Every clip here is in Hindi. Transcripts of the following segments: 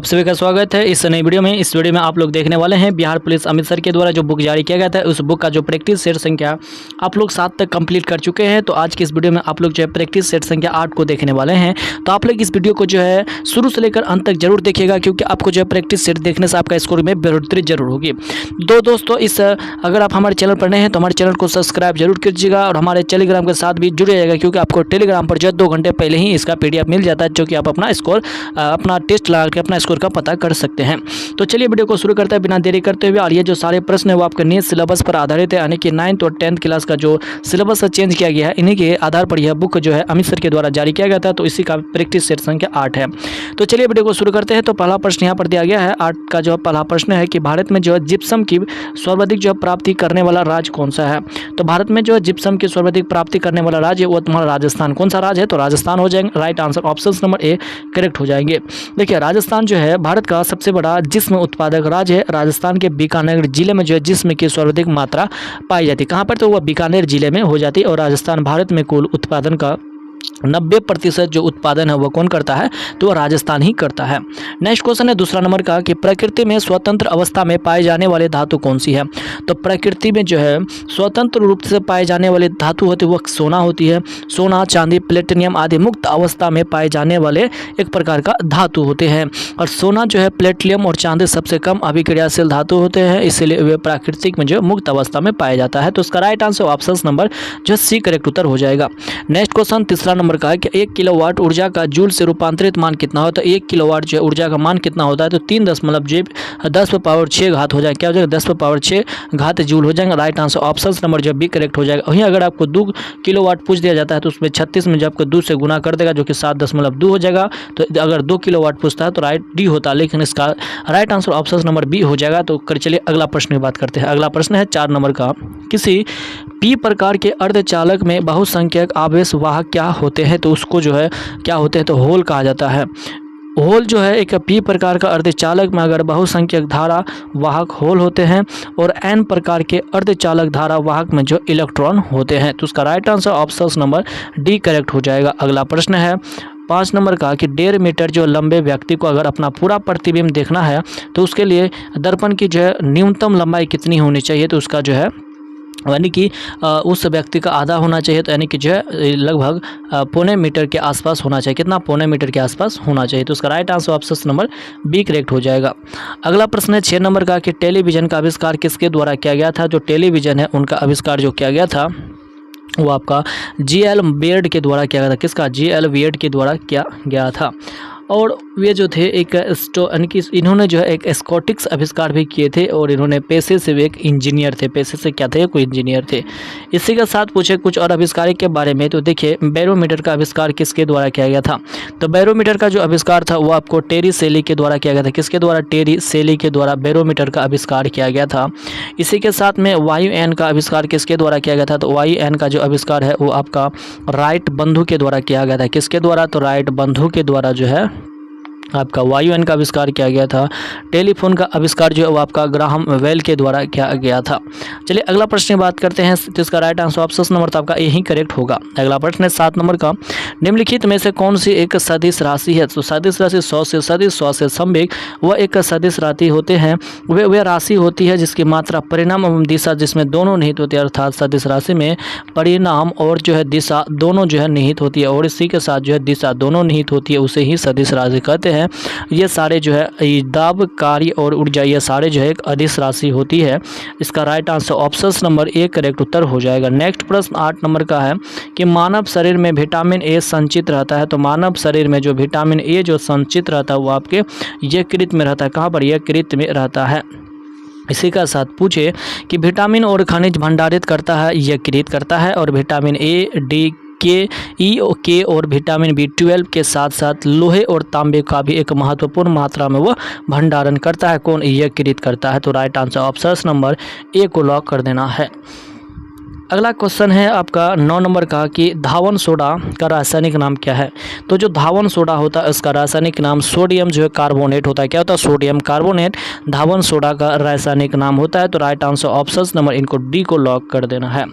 आप सभी का स्वागत है इस नई वीडियो में। इस वीडियो में आप लोग देखने वाले हैं बिहार पुलिस अमृतसर के द्वारा जो बुक जारी किया गया था उस बुक का जो प्रैक्टिस सेट संख्या आप लोग 7 तक कंप्लीट कर चुके हैं। तो आज की इस वीडियो में आप लोग जो है प्रैक्टिस सेट संख्या 8 को देखने वाले हैं। तो आप लोग इस वीडियो को जो है शुरू से लेकर अंत तक जरूर देखिएगा, क्योंकि आपको जो है प्रैक्टिस सेट देखने से आपका स्कोर में बढ़ोतरी जरूर होगी। दोस्तों अगर आप हमारे चैनल पर नए हैं तो हमारे चैनल को सब्सक्राइब जरूर कीजिएगा और हमारे टेलीग्राम के साथ भी जुड़ जाएगा, क्योंकि आपको टेलीग्राम पर जो है 2 घंटे पहले ही इसका PDF मिल जाता है, जो कि आप अपना टेस्ट लगा के अपना स्कोर का पता कर सकते हैं। तो चलिए वीडियो को शुरू करते हैं बिना देरी करते हुए। और ये जो सारे प्रश्न है वो आपके नए सिलेबस पर आधारित है, यानी कि 9th और 10th क्लास का जो सिलेबस चेंज किया गया है, इन्हीं के आधार पर यह बुक जो है अमृतसर के द्वारा जारी किया गया था। तो इसी का प्रैक्टिस सेट संख्या 8 है। तो चलिए वीडियो को शुरू करते हैं। तो पहला प्रश्न यहाँ पर दिया गया है 8 का जो पहला प्रश्न है कि भारत में जो है जिप्सम की सर्वाधिक जो है प्राप्ति करने वाला राज्य कौन सा है। तो भारत में जो है जिप्सम की सर्वाधिक प्राप्ति करने वाला राज्य वो तुम्हारा राजस्थान। कौन सा राज्य है? तो राजस्थान हो जाएंगे। Right answer option number A correct हो जाएंगे। देखिए राजस्थान जो है भारत का सबसे बड़ा जिस्म उत्पादक राज्य है। राजस्थान के बीकानेर जिले में जो है जिस्म की सर्वाधिक मात्रा पाई जाती है। कहाँ पर? तो वह बीकानेर जिले में हो जाती है। और राजस्थान भारत में कुल उत्पादन का 90% जो उत्पादन है वो कौन करता है? तो वह राजस्थान ही करता है। नेक्स्ट क्वेश्चन है दूसरा नंबर का कि प्रकृति में स्वतंत्र अवस्था में पाए जाने वाले धातु कौन सी है। तो प्रकृति में जो है स्वतंत्र रूप से पाए जाने वाले धातु होती है वो सोना होती है। सोना, चांदी, प्लेटिनियम आदि मुक्त अवस्था में पाए जाने वाले एक प्रकार का धातु होते हैं। और सोना जो है, प्लेटिनियम और चांदी सबसे कम अभिक्रियाशील धातु होते हैं, इसलिए वे प्राकृतिक में जो मुक्त अवस्था में पाया जाता है। तो इसका राइट आंसर ऑप्शन नंबर जो सी करेक्ट उत्तर हो जाएगा। नेक्स्ट क्वेश्चन तीसरा नंबर का है कि 1 किलोवाट ऊर्जा का जूल से रूपांतरित मान कितना होता है। 1 किलोवाट जो ऊर्जा का मान कितना होता है? तो 3.10⁻6 घात हो जाएगा। क्या हो जाएगा? 10⁻6 घात जूल हो जाएगा। राइट आंसर ऑप्शन नंबर जो बी करेक्ट हो जाएगा। वहीं अगर आपको 2 किलोवाट पूछ दिया जाता है तो उसमें 36 में जो आपको 2 से गुना कर देगा, जो कि 7.2 हो जाएगा। तो अगर 2 किलोवाट पूछता है तो राइट डी होता है, लेकिन इसका right answer option number B हो जाएगा। तो चलिए अगला प्रश्न की बात करते हैं। अगला प्रश्न है 4 नंबर का, किसी पी प्रकार के अर्धचालक में बहुसंख्यक आवेश वाहक क्या होते हैं? तो उसको जो है क्या होते हैं? तो होल कहा जाता है। होल जो है एक पी प्रकार का अर्धचालक में अगर बहुसंख्यक धारा वाहक होल होते हैं और एन प्रकार के अर्धचालक धारा वाहक में जो इलेक्ट्रॉन होते हैं। तो उसका right answer option number D correct हो जाएगा। अगला प्रश्न है 5 नंबर का कि 1.5 मीटर जो लंबे व्यक्ति को अगर अपना पूरा प्रतिबिंब देखना है तो उसके लिए दर्पण की जो है न्यूनतम लंबाई कितनी होनी चाहिए? तो उसका जो है यानी कि उस व्यक्ति का आधा होना चाहिए, तो यानी कि जो है लगभग 0.25 मीटर के आसपास होना चाहिए। कितना? 0.25 मीटर के आसपास होना चाहिए। तो उसका right answer option number B correct हो जाएगा। अगला प्रश्न है 6 नंबर का कि टेलीविज़न का आविष्कार किसके द्वारा किया गया था। जो टेलीविज़न है उनका आविष्कार जो किया गया था वो आपका G.L. बेयर्ड के द्वारा किया गया था। किसका? G.L. बेयर्ड के द्वारा किया गया था। और वे जो थे यानी कि इन्होंने जो है एक स्कॉटिक्स आविष्कार भी किए थे और इन्होंने पेशे से भी एक इंजीनियर थे। पेशे से क्या थे? कोई इंजीनियर थे। इसी के साथ पूछे कुछ और आविष्कार के बारे में। तो देखिए बैरोमीटर का आविष्कार किसके द्वारा किया गया था। तो बैरोमीटर का जो आविष्कार था वो आपको टेरी सेली के द्वारा किया गया था। किसके द्वारा? टेरी सेली के द्वारा बैरोमीटर का आविष्कार किया गया था। इसी के साथ में वायुयान का आविष्कार किसके द्वारा किया गया था। तो वायुयान का जो आविष्कार है वो आपका राइट बंधु के द्वारा किया गया था। किसके द्वारा? तो राइट बंधु के द्वारा जो है आपका वायुयान का आविष्कार किया गया था। टेलीफोन का आविष्कार जो है वो आपका ग्राहम बेल के द्वारा किया गया था। चलिए अगला प्रश्न की बात करते हैं। तो इसका राइट आंसर ऑप्शन नंबर तो आपका यही करेक्ट होगा। अगला प्रश्न है 7 नंबर का, निम्नलिखित में से कौन सी एक सदिश राशि है। तो सदिश राशि 100 से सदिश 100 से समवेग वह एक सदिश राशि होते हैं। वे राशि होती है जिसकी मात्रा, परिणाम एवं दिशा जिसमें दोनों निहित होती है। अर्थात सदिश राशि में परिणाम और जो है दिशा दोनों जो है निहित होती है और इसी के साथ जो है दिशा दोनों निहित होती है, उसे ही सदिश राशि कहते हैं। ये सारे जो है दाब, कार्य और ऊर्जा ये सारे जो है एक अदिश राशि होती है। इसका right answer option number A correct उत्तर हो जाएगा। नेक्स्ट प्रश्न 8 नंबर का है कि मानव शरीर में विटामिन ए संचित रहता है। तो मानव शरीर में जो विटामिन ए जो संचित रहता है वो आपके यकृत में रहता है। कहाँ पर? यकृत में रहता है। इसी का साथ पूछे कि विटामिन और खनिज भंडारित करता है यकृत करता है, और विटामिन ए, डी, के और विटामिन B12 के साथ साथ लोहे और तांबे का भी एक महत्वपूर्ण मात्रा में वह भंडारण करता है। कौन? यकृत करता है। तो right answer option number A को लॉक कर देना है। अगला क्वेश्चन है आपका 9 नंबर का कि धावन सोडा का रासायनिक नाम क्या है। तो जो धावन सोडा होता है इसका रासायनिक नाम सोडियम जो है कार्बोनेट होता है। क्या होता है? सोडियम कार्बोनेट धावन सोडा का रासायनिक नाम होता है। तो राइट आंसर ऑप्शन नंबर इनको डी को लॉक कर देना है।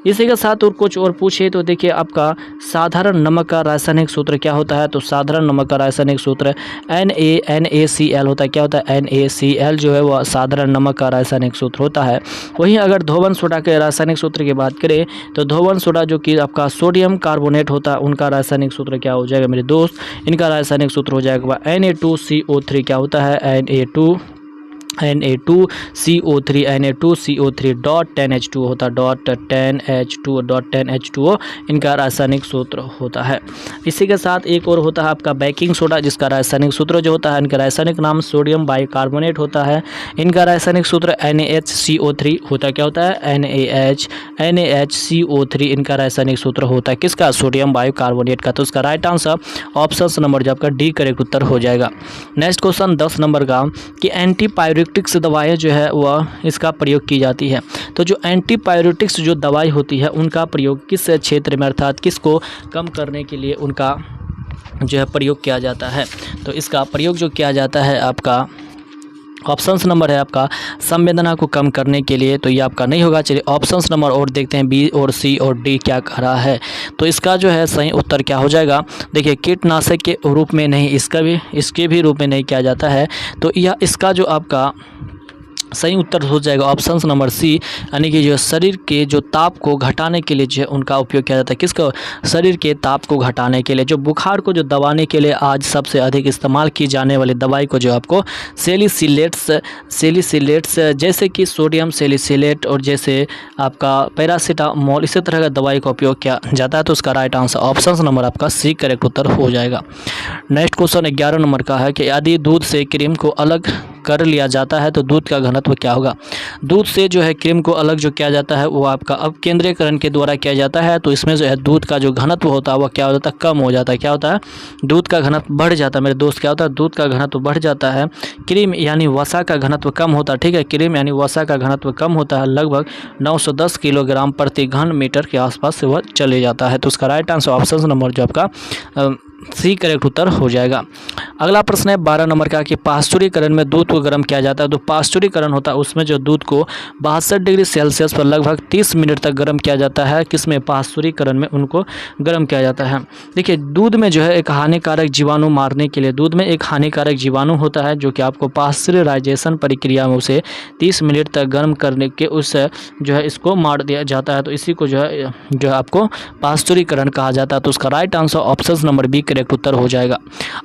इसी के साथ और कुछ और पूछे तो देखिए आपका साधारण नमक का रासायनिक सूत्र क्या होता है। तो साधारण नमक का रासायनिक सूत्र NaCl होता है। क्या होता है? NaCl जो है वह साधारण नमक का रासायनिक सूत्र होता है। वहीं अगर धोवन सोडा के रासायनिक सूत्र की बात करें तो धोवन सोडा जो कि आपका सोडियम कार्बोनेट होता है उनका रासायनिक सूत्र क्या हो जाएगा मेरे दोस्त? इनका रासायनिक सूत्र हो जाएगा Na2CO3। क्या होता है? Na2CO3 डॉट 10H2 होता है। डॉट 10H2 इनका रासायनिक सूत्र होता है। इसी के साथ एक और होता है आपका बेकिंग सोडा जिसका रासायनिक सूत्र जो होता है इनका रासायनिक नाम सोडियम बाइकार्बोनेट होता है। इनका रासायनिक सूत्र NaHCO3 होता है। क्या होता है? NaHCO3 इनका रासायनिक सूत्र होता है किसका? सोडियम बाइकार्बोनेट का। तो उसका राइट आंसर ऑप्शन नंबर जो आपका डी करेक्ट उत्तर हो जाएगा। नेक्स्ट क्वेश्चन 10 नंबर का कि एंटीपायरेटिक्स दवाएं जो है वह इसका प्रयोग की जाती है। तो जो एंटीपायरेटिक्स जो दवाई होती है उनका प्रयोग किस क्षेत्र में अर्थात किसको कम करने के लिए उनका जो है प्रयोग किया जाता है। तो इसका प्रयोग जो किया जाता है आपका ऑप्शंस नंबर है आपका संवेदना को कम करने के लिए। तो ये आपका नहीं होगा। चलिए ऑप्शंस नंबर और देखते हैं बी और सी और डी क्या कह रहा है। तो इसका जो है सही उत्तर क्या हो जाएगा? देखिए कीटनाशक के रूप में नहीं, इसके भी रूप में नहीं किया जाता है। तो यह इसका जो आपका सही उत्तर हो जाएगा ऑप्शन नंबर सी, यानी कि जो शरीर के जो ताप को घटाने के लिए जो है उनका उपयोग किया जाता है। किसको? शरीर के ताप को घटाने के लिए। जो बुखार को जो दबाने के लिए आज सबसे अधिक इस्तेमाल की जाने वाली दवाई को जो आपको सेलिसिलेट्स जैसे कि सोडियम सेलिसिलेट और जैसे आपका पैरासीटामोल इसी तरह का दवाई का उपयोग किया जाता है। तो उसका राइट आंसर ऑप्शन नंबर आपका सी करेक्ट उत्तर हो जाएगा। नेक्स्ट क्वेश्चन 11 नंबर का है कि यदि दूध से क्रीम को अलग कर लिया जाता है तो दूध का घनत्व क्या होगा। दूध से जो है क्रीम को अलग जो किया जाता है वो आपका अब केंद्रीकरण के द्वारा किया जाता है। तो इसमें जो है दूध का जो घनत्व होता है वह क्या हो जाता है? कम हो जाता है। क्या होता है? दूध का घनत्व बढ़ जाता है मेरे दोस्त। क्या होता है? दूध का घनत्व बढ़ जाता है। क्रीम यानी वसा का घनत्व कम होता है। ठीक है, क्रीम यानी वसा का घनत्व कम होता है, लगभग 910 किलोग्राम प्रति घन मीटर के आसपास से वह चले जाता है। तो उसका राइट आंसर ऑप्शन नंबर जो आपका सी करेक्ट उत्तर हो जाएगा। अगला प्रश्न है 12 नंबर का कि पाश्चुरीकरण में दूध को गर्म किया जाता है। तो पाश्चुरीकरण होता है उसमें जो दूध को 62 डिग्री सेल्सियस पर लगभग 30 मिनट तक गर्म किया जाता है। किसमें? पाश्चुरीकरण में उनको गर्म किया जाता है। देखिए दूध में जो है एक हानिकारक जीवाणु मारने के लिए दूध में एक हानिकारक जीवाणु होता है जो कि आपको पाश्चुराइजेशन प्रक्रिया में उसे 30 मिनट तक गर्म करने के उस जो है इसको मार दिया जाता है। तो इसी को जो है आपको पाश्चुरीकरण कहा जाता है। तो उसका right answer option number B correct उत्तर हो जाएगा।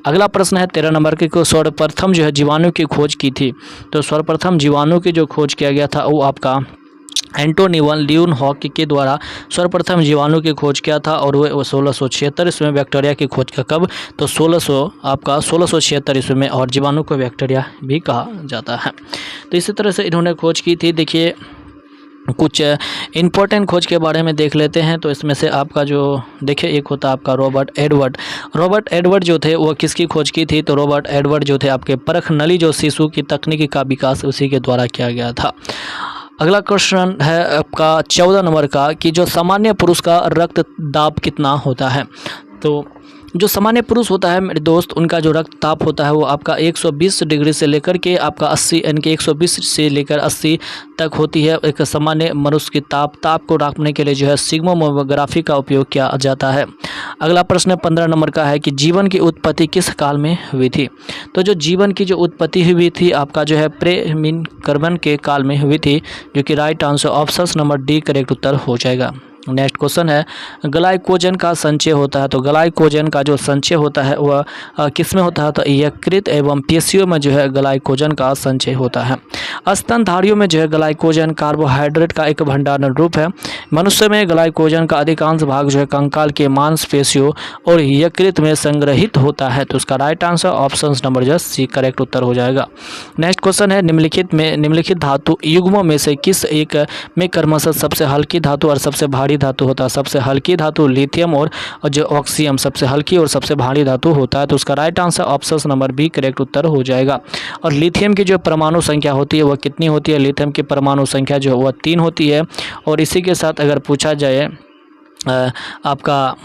अगला प्रश्न है 13 नंबर के, सर्वप्रथम जो है जीवाणु की खोज की थी। तो सर्वप्रथम जीवाणु की जो खोज किया गया था वो आपका एंटोनी वन ल्यूनहॉक के द्वारा सर्वप्रथम जीवाणु की खोज किया था और वो 1676 ईस्वी में। बैक्टीरिया की खोज का कब? तो 1676 ईस्वी में। और जीवाणु को बैक्टीरिया भी कहा जाता है। तो इसी तरह से इन्होंने खोज की थी। देखिए कुछ इम्पोर्टेंट खोज के बारे में देख लेते हैं। तो इसमें से आपका जो देखिए एक होता है आपका रॉबर्ट एडवर्ड जो थे वो किसकी खोज की थी। तो रॉबर्ट एडवर्ड जो थे आपके परख नली जो शिशु की तकनीकी का विकास उसी के द्वारा किया गया था। अगला क्वेश्चन है आपका 14 नंबर का कि जो सामान्य पुरुष का रक्तदाब कितना होता है। तो जो सामान्य पुरुष होता है मेरे दोस्त उनका जो रक्तचाप होता है वो आपका 120 डिग्री से लेकर के आपका 80 यानी कि 120 से लेकर 80 तक होती है। एक सामान्य मनुष्य की ताप को नापने के लिए जो है सिग्मोग्राफी का उपयोग किया जाता है। अगला प्रश्न 15 नंबर का है कि जीवन की उत्पत्ति किस काल में हुई थी। तो जो जीवन की जो उत्पत्ति हुई थी आपका जो है प्रे-मीन कर्बन के काल में हुई थी, जो कि right answer option number D correct उत्तर हो जाएगा। नेक्स्ट क्वेश्चन है ग्लाइकोजन का संचय होता है। तो ग्लाइकोजन का जो संचय होता है वह किस में होता है। तो यकृत एवं पेशियों में जो है ग्लाइकोजन का संचय होता है। स्तनधारियों में जो है ग्लाइकोजन कार्बोहाइड्रेट का एक भंडारण रूप है। मनुष्य में ग्लाइकोजन का अधिकांश भाग जो है कंकाल के मांसपेशियों और यकृत में संग्रहित होता है। तो उसका राइट आंसर ऑप्शन नंबर जो सी करेक्ट उत्तर हो जाएगा। नेक्स्ट क्वेश्चन है निम्नलिखित धातु युग्मों में से किस एक में क्रमशः सबसे हल्की धातु और सबसे भारी धातु होता है। सबसे हल्की धातु लिथियम और जो ऑक्सीयम सबसे हल्की और सबसे भारी धातु होता है। तो उसका right answer option number B correct उत्तर हो जाएगा। और लिथियम की जो परमाणु संख्या होती है वो वह कितनी होती है? लिथियम की परमाणु संख्या जो है वह 3 होती है। और इसी के साथ अगर पूछा जाए आपका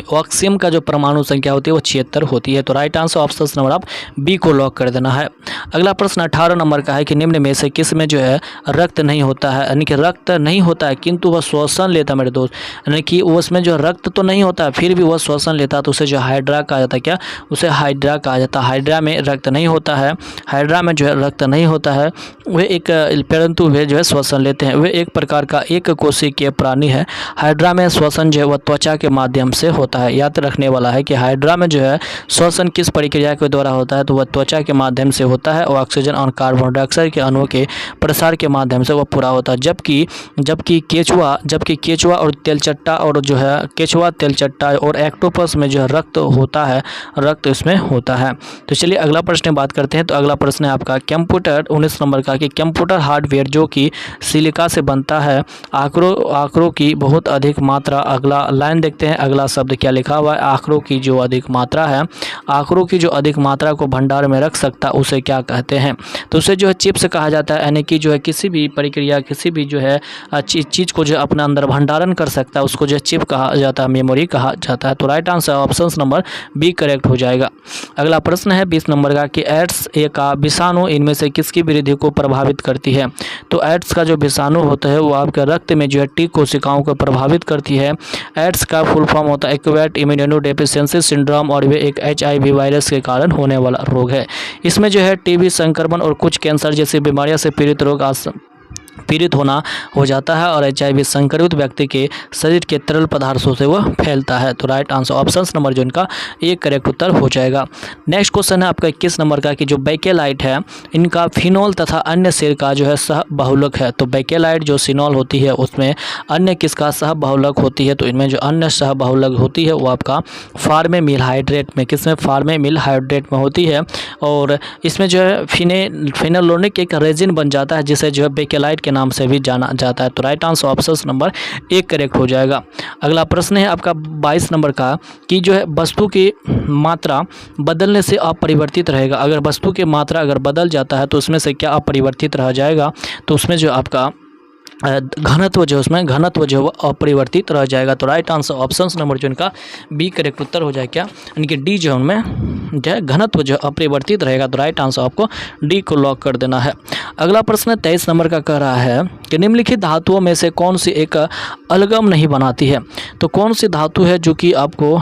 ऑक्सीजन का जो परमाणु संख्या होती है वो 76 होती है। तो राइट आंसर ऑप्शन नंबर आप बी को लॉक कर देना है। अगला प्रश्न 18 नंबर का है कि निम्न में से किस में जो है रक्त नहीं होता है, यानी कि रक्त नहीं होता है किंतु वह श्वसन लेता है मेरे दोस्त, यानी कि उसमें जो रक्त तो नहीं होता है फिर भी वह श्वसन लेता है, तो उसे जो हाइड्रा कहा जाता है। क्या? उसे हाइड्रा कहा जाता है। हाइड्रा में रक्त नहीं होता है, हाइड्रा में जो है रक्त नहीं होता है, वे एक परंतु वे जो है श्वसन लेते हैं। वे एक प्रकार का एक कोशिकीय प्राणी है। हाइड्रा में श्वसन जो है वह त्वचा के माध्यम से होता है। याद रखने वाला है कि हाइड्रा में जो है श्वसन किस प्रक्रिया के द्वारा होता है? तो वह त्वचा के माध्यम से होता है और ऑक्सीजन और कार्बन डाइऑक्साइड के अणुओं के प्रसार के माध्यम से वह पूरा होता है। जबकि केचुआ और तेलचट्टा और जो है केचुआ, तेलचट्टा और एक्टोपस में जो है रक्त होता है, रक्त इसमें होता है। तो चलिए अगला प्रश्न बात करते हैं। तो अगला प्रश्न है आपका कंप्यूटर 19 नंबर का कि कंप्यूटर हार्डवेयर जो कि सिलिका से बनता है, आंकड़ों की बहुत अधिक मात्रा। अगला लाइन देखते हैं, अगला शब्द क्या लिखा हुआ है? आंकड़ों की जो अधिक मात्रा है, आंकड़ों की जो अधिक मात्रा को भंडार में रख सकता उसे क्या कहते हैं? तो उसे जो है चिप्स कहा जाता है, यानी कि जो है किसी भी प्रक्रिया, किसी भी जो है चीज़ को जो अपने अंदर भंडारण कर सकता है उसको जो चिप कहा जाता है, मेमोरी कहा जाता है। तो right answer option number B correct हो जाएगा। अगला प्रश्न है 20 नंबर का कि एड्स का विषाणु इनमें से किसकी वृद्धि को प्रभावित करती है? तो एड्स का जो विषाणु होता है वो आपके रक्त में जो है टी कोशिकाओं को प्रभावित करती है। एड्स का फुल फॉर्म होता है एक्वायर्ड इम्यूनोडेफिशिएंसी सिंड्रोम और वे एक HIV वायरस के कारण होने वाला रोग है। इसमें जो है टीबी संक्रमण और कुछ कैंसर जैसी बीमारियों से पीड़ित होना हो जाता है और HIV संक्रमित व्यक्ति के शरीर के तरल पदार्थों से वह फैलता है। तो राइट आंसर ऑप्शन नंबर जो इनका एक करेक्ट उत्तर हो जाएगा। नेक्स्ट क्वेश्चन है आपका 21 नंबर का कि जो बेकेलाइट है इनका फिनोल तथा अन्य सिर का जो है सह बहुलक है। तो बेकेलाइट जो सिनोल होती है उसमें अन्य किसका सह बहुलक होती है? तो इनमें जो अन्य सह बहुलक होती है वो आपका फार्मेमिल हाइड्रेट में, किसमें? फार्मेमिल हाइड्रेट में होती है। और इसमें जो है फिनेलोनिक एक रेजिन बन जाता है जिसे जो है बेकेलाइट के नाम से भी जाना जाता है। तो राइट आंसर ऑप्शन नंबर एक करेक्ट हो जाएगा। अगला प्रश्न है आपका 22 नंबर का कि जो है वस्तु की मात्रा बदलने से अपरिवर्तित रहेगा। अगर वस्तु की मात्रा अगर बदल जाता है तो उसमें से क्या अपरिवर्तित रह जाएगा? तो उसमें जो आपका घनत्व जो उसमें घनत्व जो वो अपरिवर्तित रह जाएगा। तो राइट आंसर ऑप्शन नंबर जो इनका बी करेक्ट उत्तर हो जाएगा। क्या? यानी कि डी जो उनमें जो है घनत्व जो अपरिवर्तित रहेगा। तो राइट आंसर आपको डी को लॉक कर देना है। अगला प्रश्न 23 नंबर का कह रहा है कि निम्नलिखित धातुओं में से कौन सी एक अलगम नहीं बनाती है? तो कौन सी धातु है जो कि आपको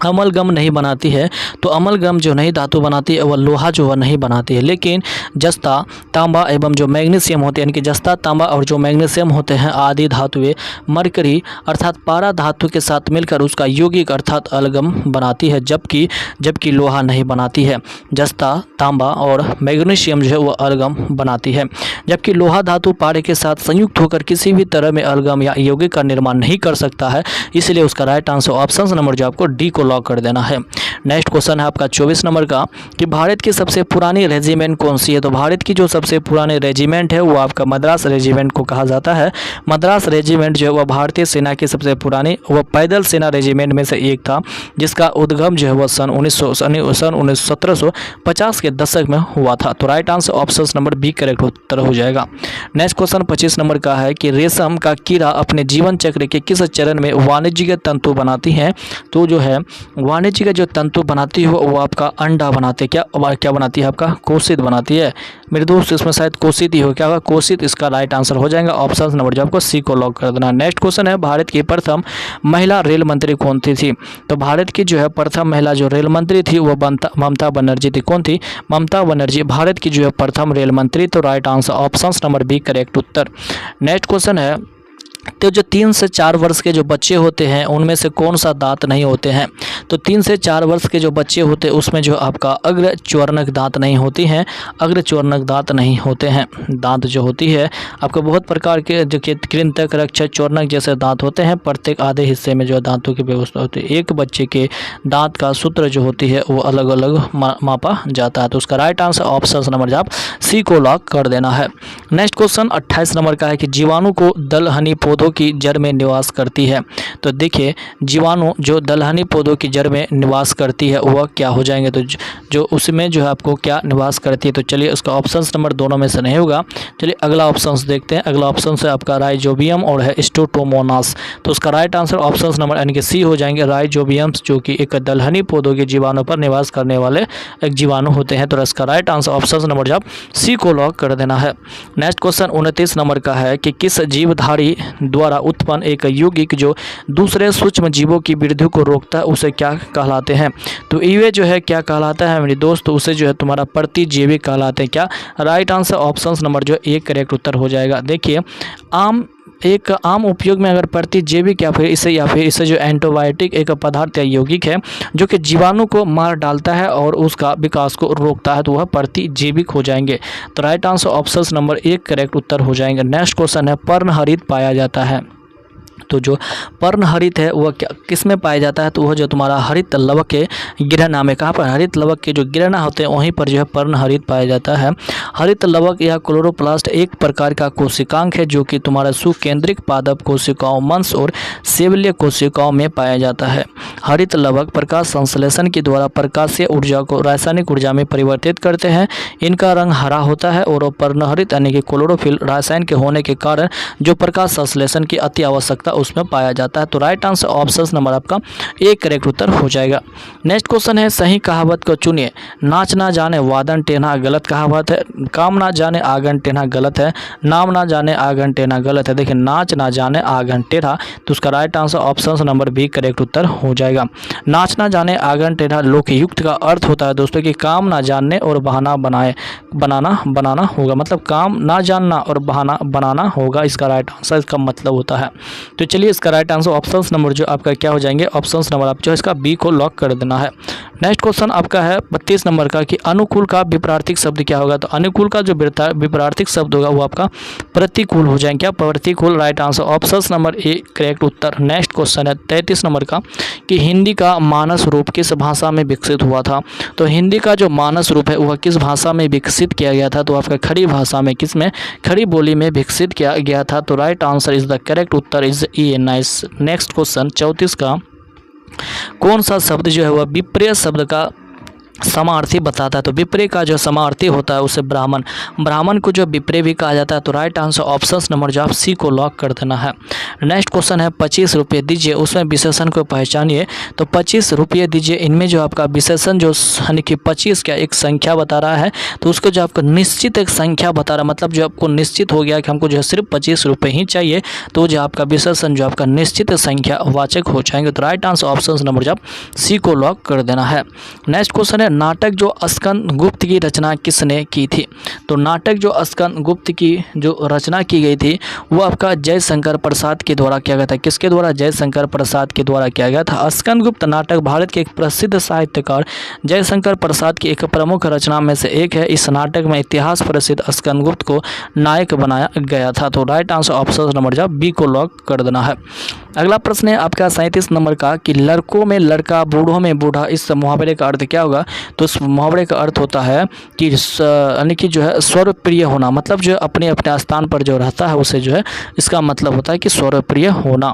अमलगम नहीं बनाती है? तो अमलगम जो नहीं धातु बनाती है वह लोहा जो है नहीं बनाती है, लेकिन जस्ता, तांबा एवं जो मैग्नीशियम होते हैं, यानी कि जस्ता, तांबा और जो मैग्नीशियम होते हैं आदि धातुएं मरकरी अर्थात पारा धातु के साथ मिलकर उसका यौगिक अर्थात अलगम बनाती है, जबकि लोहा नहीं बनाती है। जस्ता, तांबा और मैग्नीशियम जो है वह अलगम बनाती है, जबकि लोहा धातु पारे के साथ संयुक्त होकर किसी भी तरह में अलगम या यौगिक का निर्माण नहीं कर सकता है। इसलिए उसका राइट आंसर ऑप्शन नंबर जो आपको डी को लॉक कर देना है। नेक्स्ट क्वेश्चन है आपका 24 नंबर का कि भारत की सबसे पुरानी रेजिमेंट कौन सी है? तो भारत की जो सबसे पुरानी रेजिमेंट है वो आपका मद्रास रेजिमेंट को कहा जाता है। मद्रास रेजिमेंट जो है वह भारतीय सेना की सबसे पुरानी वह पैदल सेना रेजिमेंट में से एक था, जिसका उद्गम जो है वह सन 1750 के दशक में हुआ था। तो right answer option number B correct उत्तर हो जाएगा। नेक्स्ट क्वेश्चन 25 नंबर का है कि रेशम का कीड़ा अपने जीवन चक्र के किस चरण में वाणिज्यिक तंतु बनाती है? तो जो है वाणिज्यिक जो तंतु बनाती है वो आपका अंडा बनाती है। क्या बनाती है? आपका कोशित बनाती है मेरे दोस्त। इसमें शायद कोशित ही हो, क्या होगा? कोशित इसका राइट आंसर हो जाएगा। ऑप्शन नंबर जो आपको सी को लॉक कर देना। नेक्स्ट क्वेश्चन है भारत की प्रथम महिला रेल मंत्री कौन थी? तो भारत की जो है प्रथम महिला जो रेल मंत्री थी वो ममता बनर्जी थी। कौन थी? ममता बनर्जी भारत की जो है प्रथम रेल मंत्री। तो right answer option number B correct उत्तर। नेक्स्ट क्वेश्चन है तो जो 3 से 4 वर्ष के जो बच्चे होते हैं उनमें से कौन सा दांत नहीं होते हैं? तो 3 से 4 वर्ष के जो बच्चे होते हैं उसमें जो आपका अग्र चौर्णक दांत नहीं होती हैं, अग्र चौर्णक दांत नहीं होते हैं। दांत जो होती है आपको बहुत प्रकार के जो कि कृंतक, रक्षक, चौर्णक जैसे दांत होते हैं, प्रत्येक आधे हिस्से में जो दांतों की व्यवस्था होती है। एक बच्चे के दांत का सूत्र जो होती है वो अलग अलग मापा जाता है। तो उसका राइट आंसर ऑप्शन नंबर आप सी को लॉक कर देना है। नेक्स्ट क्वेश्चन 28 नंबर का है कि जीवाणु को दलहनी पौधों की जड़ में निवास करती है? तो देखिए जीवाणु जो दलहनी पौधों की जड़ में निवास करती है वह क्या हो जाएंगे? तो जो उसमें जो है आपको क्या निवास करती है? तो चलिए उसका ऑप्शन नंबर दोनों में से नहीं होगा। चलिए अगला ऑप्शन देखते हैं। अगला ऑप्शन है आपका राइजोबियम और है स्ट्रोटोमोनास। तो उसका राइट आंसर ऑप्शन नंबर यानी कि सी हो जाएंगे, राइजोबियम्स, जो कि एक दलहनी पौधों के जीवाणु पर निवास करने वाले एक जीवाणु होते हैं। तो इसका राइट आंसर ऑप्शन नंबर जब सी को लॉक कर देना है। नेक्स्ट क्वेश्चन 29 नंबर का है कि किस जीवधारी द्वारा उत्पन्न एक यौगिक जो दूसरे सूक्ष्म जीवों की वृद्धि को रोकता है उसे क्या कहलाते हैं? तो ये जो है क्या कहलाता है मेरे दोस्त? तो उसे जो है तुम्हारा प्रतिजैविक कहलाते हैं। क्या राइट आंसर ऑप्शन नंबर जो एक करेक्ट उत्तर हो जाएगा। देखिए एक आम उपयोग में अगर प्रतिजैविक या फिर इसे जो एंटीबायोटिक एक पदार्थ या यौगिक है जो कि जीवाणु को मार डालता है और उसका विकास को रोकता है, तो वह प्रतिजैविक हो जाएंगे। तो राइट आंसर ऑप्शन नंबर एक करेक्ट उत्तर हो जाएंगे। नेक्स्ट क्वेश्चन है पर्णहरित पाया जाता है। तो जो पर्णहरित है वह क्या किस में पाया जाता है? तो वह जो तुम्हारा हरित लवक के गिरना में, कहाँ पर हरित लवक के जो गिरना होते हैं वहीं पर जो है पर्णहरित पाया जाता है। हरित लवक या क्लोरोप्लास्ट एक प्रकार का कोशिकांग है जो कि तुम्हारा सुकेंद्रिक पादप कोशिकाओं, मंस और सेवलीय कोशिकाओं में पाया जाता है। हरित लवक प्रकाश संश्लेषण के द्वारा प्रकाशीय ऊर्जा को रासायनिक ऊर्जा में परिवर्तित करते हैं। इनका रंग हरा होता है और पर्णहरित यानी कि क्लोरोफिल रसायन के होने के कारण जो प्रकाश संश्लेषण की अति आवश्यकता उसमें पाया जाता है। तो राइट आंसर ऑप्शन नंबर आपका एक करेक्ट उत्तर हो जाएगा। नेक्स्ट क्वेश्चन है सही कहावत को चुनिए। नाच ना जाने वादन टेढ़ा गलत कहावत है। काम ना जाने आंगन टेढ़ा गलत है। नाम ना जाने आंगन टेढ़ा गलत है। देखिए नाच ना जाने आंगन टेढ़ा, तो उसका right answer option number B correct उत्तर हो जाएगा। नाच ना जाने आंगन टेढ़ा लोकयुक्त का अर्थ होता है दोस्तों कि काम ना जानने और बहाना बनाना होगा, मतलब काम ना जानना और बहाना बनाना होगा, इसका राइट आंसर इसका मतलब होता है। तो चलिए इसका राइट आंसर ऑप्शन नंबर जो आपका क्या हो जाएंगे? ऑप्शन नंबर आप जो है इसका बी को लॉक कर देना है। नेक्स्ट क्वेश्चन आपका है 32 नंबर का कि अनुकूल का विपरीत शब्द क्या होगा? तो अनुकूल का जो विपरीत शब्द होगा वो आपका प्रतिकूल हो जाएंगे। क्या प्रतिकूल? Right answer option number A correct उत्तर। नेक्स्ट क्वेश्चन है 33 नंबर का कि हिंदी का मानस रूप किस भाषा में विकसित हुआ था? तो हिंदी का जो मानस रूप है वह किस भाषा में विकसित किया गया था? तो आपका खड़ी भाषा में, किसमें? खड़ी बोली में विकसित किया गया था। तो right answer is the correct Uttar is E. Nice. Next question 34 का कौन सा शब्द जो है वह विपर्य शब्द का समार्थी बताता है? तो विपर्य का जो समार्थी होता है उसे ब्राह्मण को जो विपर्य भी कहा जाता है। तो राइट आंसर ऑप्शन नंबर जो आप सी को लॉक कर देना है। नेक्स्ट क्वेश्चन है 25 रुपये दीजिए, उसमें विशेषण को पहचानिए। तो 25 रुपये दीजिए, इनमें जो आपका विशेषण जो यानी कि 25 क्या एक संख्या बता रहा है, तो उसको जो आपको निश्चित एक संख्या बता रहा है, मतलब जो आपको निश्चित हो गया कि हमको जो है सिर्फ 25 रुपये ही चाहिए, तो जो आपका विशेषण जो आपका निश्चित संख्या वाचक हो जाएंगे। तो राइट आंसर ऑप्शन नंबर जो आप सी को लॉक कर देना है। नेक्स्ट क्वेश्चन है नाटक जो स्कंदगुप्त की रचना किसने की थी? तो नाटक जो स्कंदगुप्त की जो रचना की गई थी वो आपका जयशंकर प्रसाद के द्वारा किया गया था। किसके द्वारा? जयशंकर प्रसाद के द्वारा किया गया था। स्कंदगुप्त नाटक भारत के एक प्रसिद्ध साहित्यकार जयशंकर प्रसाद की एक प्रमुख रचना में से एक है। इस नाटक में इतिहास प्रसिद्ध स्कंदगुप्त को नायक बनाया गया था। तो राइट आंसर ऑप्शन नंबर जो बी को लॉक कर देना है। अगला प्रश्न है आपका 37 नंबर का कि लड़कों में लड़का बूढ़ों में बूढ़ा, इस मुहावरे का अर्थ क्या होगा? तो इस मुहावरे का अर्थ होता है कि यानी कि जो है स्वरप्रिय होना, मतलब जो अपने अपने स्थान पर जो रहता है उसे जो है इसका मतलब होता है कि स्वरप्रिय होना।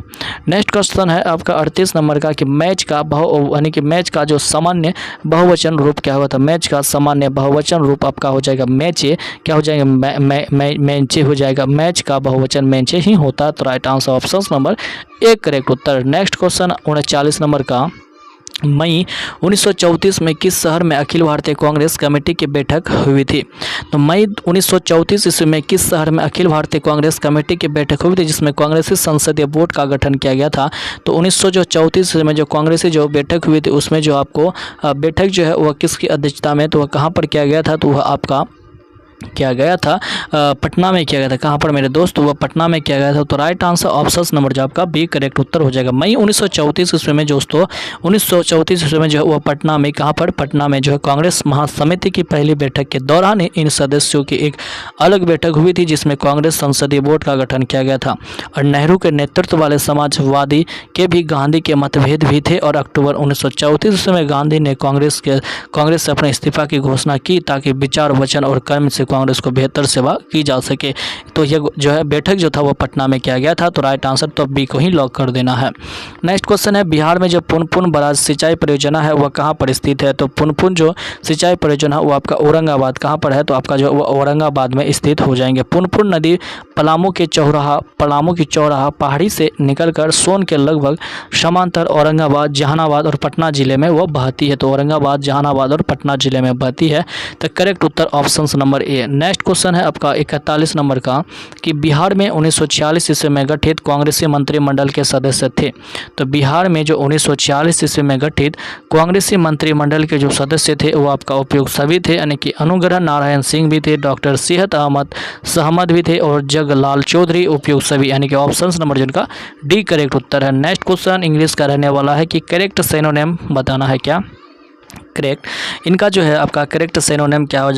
नेक्स्ट क्वेश्चन है आपका 38 नंबर का कि मैच का यानी कि मैच का जो सामान्य बहुवचन रूप क्या होगा? तो मैच का सामान्य बहुवचन रूप आपका हो जाएगा मैचे। क्या हो जाएगा? मैचे हो जाएगा। मैच का बहुवचन मैचे ही होता है। तो राइट आंसर ऑप्शन नंबर एक करेक्ट उत्तर। नेक्स्ट क्वेश्चन 39 नंबर का मई 1934 में किस शहर में अखिल भारतीय कांग्रेस कमेटी की बैठक हुई थी? तो मई 1934 ईस्वी में किस शहर में अखिल भारतीय कांग्रेस कमेटी की बैठक हुई थी जिसमें कांग्रेसी संसदीय बोर्ड का गठन किया गया था? तो 1934 ईस्वी में जो कांग्रेसी जो बैठक हुई थी उसमें जो आपको बैठक जो है वह किसकी अध्यक्षता में, तो वह कहाँ पर किया गया था? तो वह आपका किया गया था पटना में किया गया था। कहाँ पर मेरे दोस्त? वह पटना में किया गया था। तो राइट आंसर ऑप्शन नंबर जो आपका बी करेक्ट उत्तर हो जाएगा। मई 1934 ईस्वी में दोस्तों 1934 ईस्वी में जो है वह पटना में, कहाँ पर? पटना में जो है कांग्रेस महासमिति की पहली बैठक के दौरान इन सदस्यों की एक अलग बैठक हुई थी जिसमें कांग्रेस संसदीय बोर्ड का गठन किया गया था। और नेहरू के नेतृत्व वाले समाजवादी के भी गांधी के मतभेद भी थे और अक्टूबर 1934 ईस्वी में गांधी ने कांग्रेस से अपने इस्तीफा की घोषणा की ताकि विचार, वचन और कर्म से कांग्रेस को बेहतर सेवा की जा सके। तो ये जो है बैठक जो था वो पटना में किया गया था। तो राइट आंसर तो बी को ही लॉक कर देना है। नेक्स्ट क्वेश्चन है, बिहार में जो पुनपुन बराज सिंचाई परियोजना है वह कहाँ पर स्थित है? तो पुनपुन जो सिंचाई परियोजना वो आपका औरंगाबाद कहाँ पर है? तो आपका जो वो औरंगाबाद में स्थित हो जाएंगे। पुनपुन नदी पलामू की चौराहा पहाड़ी से निकलकर सोन के लगभग समांतर औरंगाबाद, जहानाबाद और पटना जिले में वो बहती है। तो औरंगाबाद, जहानाबाद और पटना जिले में बहती है। तो करेक्ट उत्तर ऑप्शन नंबर ए। नेक्स्ट क्वेश्चन है आपका 41 नंबर का कि बिहार में 1946 ईस्वी में गठित कांग्रेसी मंत्रिमंडल के सदस्य थे। तो बिहार में जो 1946 ईस्वी में गठित कांग्रेसी मंत्रिमंडल के जो सदस्य थे वो आपका उपयुक्त सभी थे, यानी कि अनुग्रह नारायण सिंह भी थे, डॉक्टर सेहत अहमद सहमद भी थे और जगलाल चौधरी उपयुक्त सभी, यानी कि ऑप्शन नंबर जिनका डी करेक्ट उत्तर है। नेक्स्ट क्वेश्चन इंग्लिश का रहने वाला है कि करेक्ट सिनोनिम बताना है क्या? करेक्ट, इनका जो है आपका करेक्ट सिनोनिम क्या हो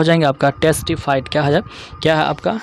जाएगा आपका टेस्टिफाइड। क्या है आपका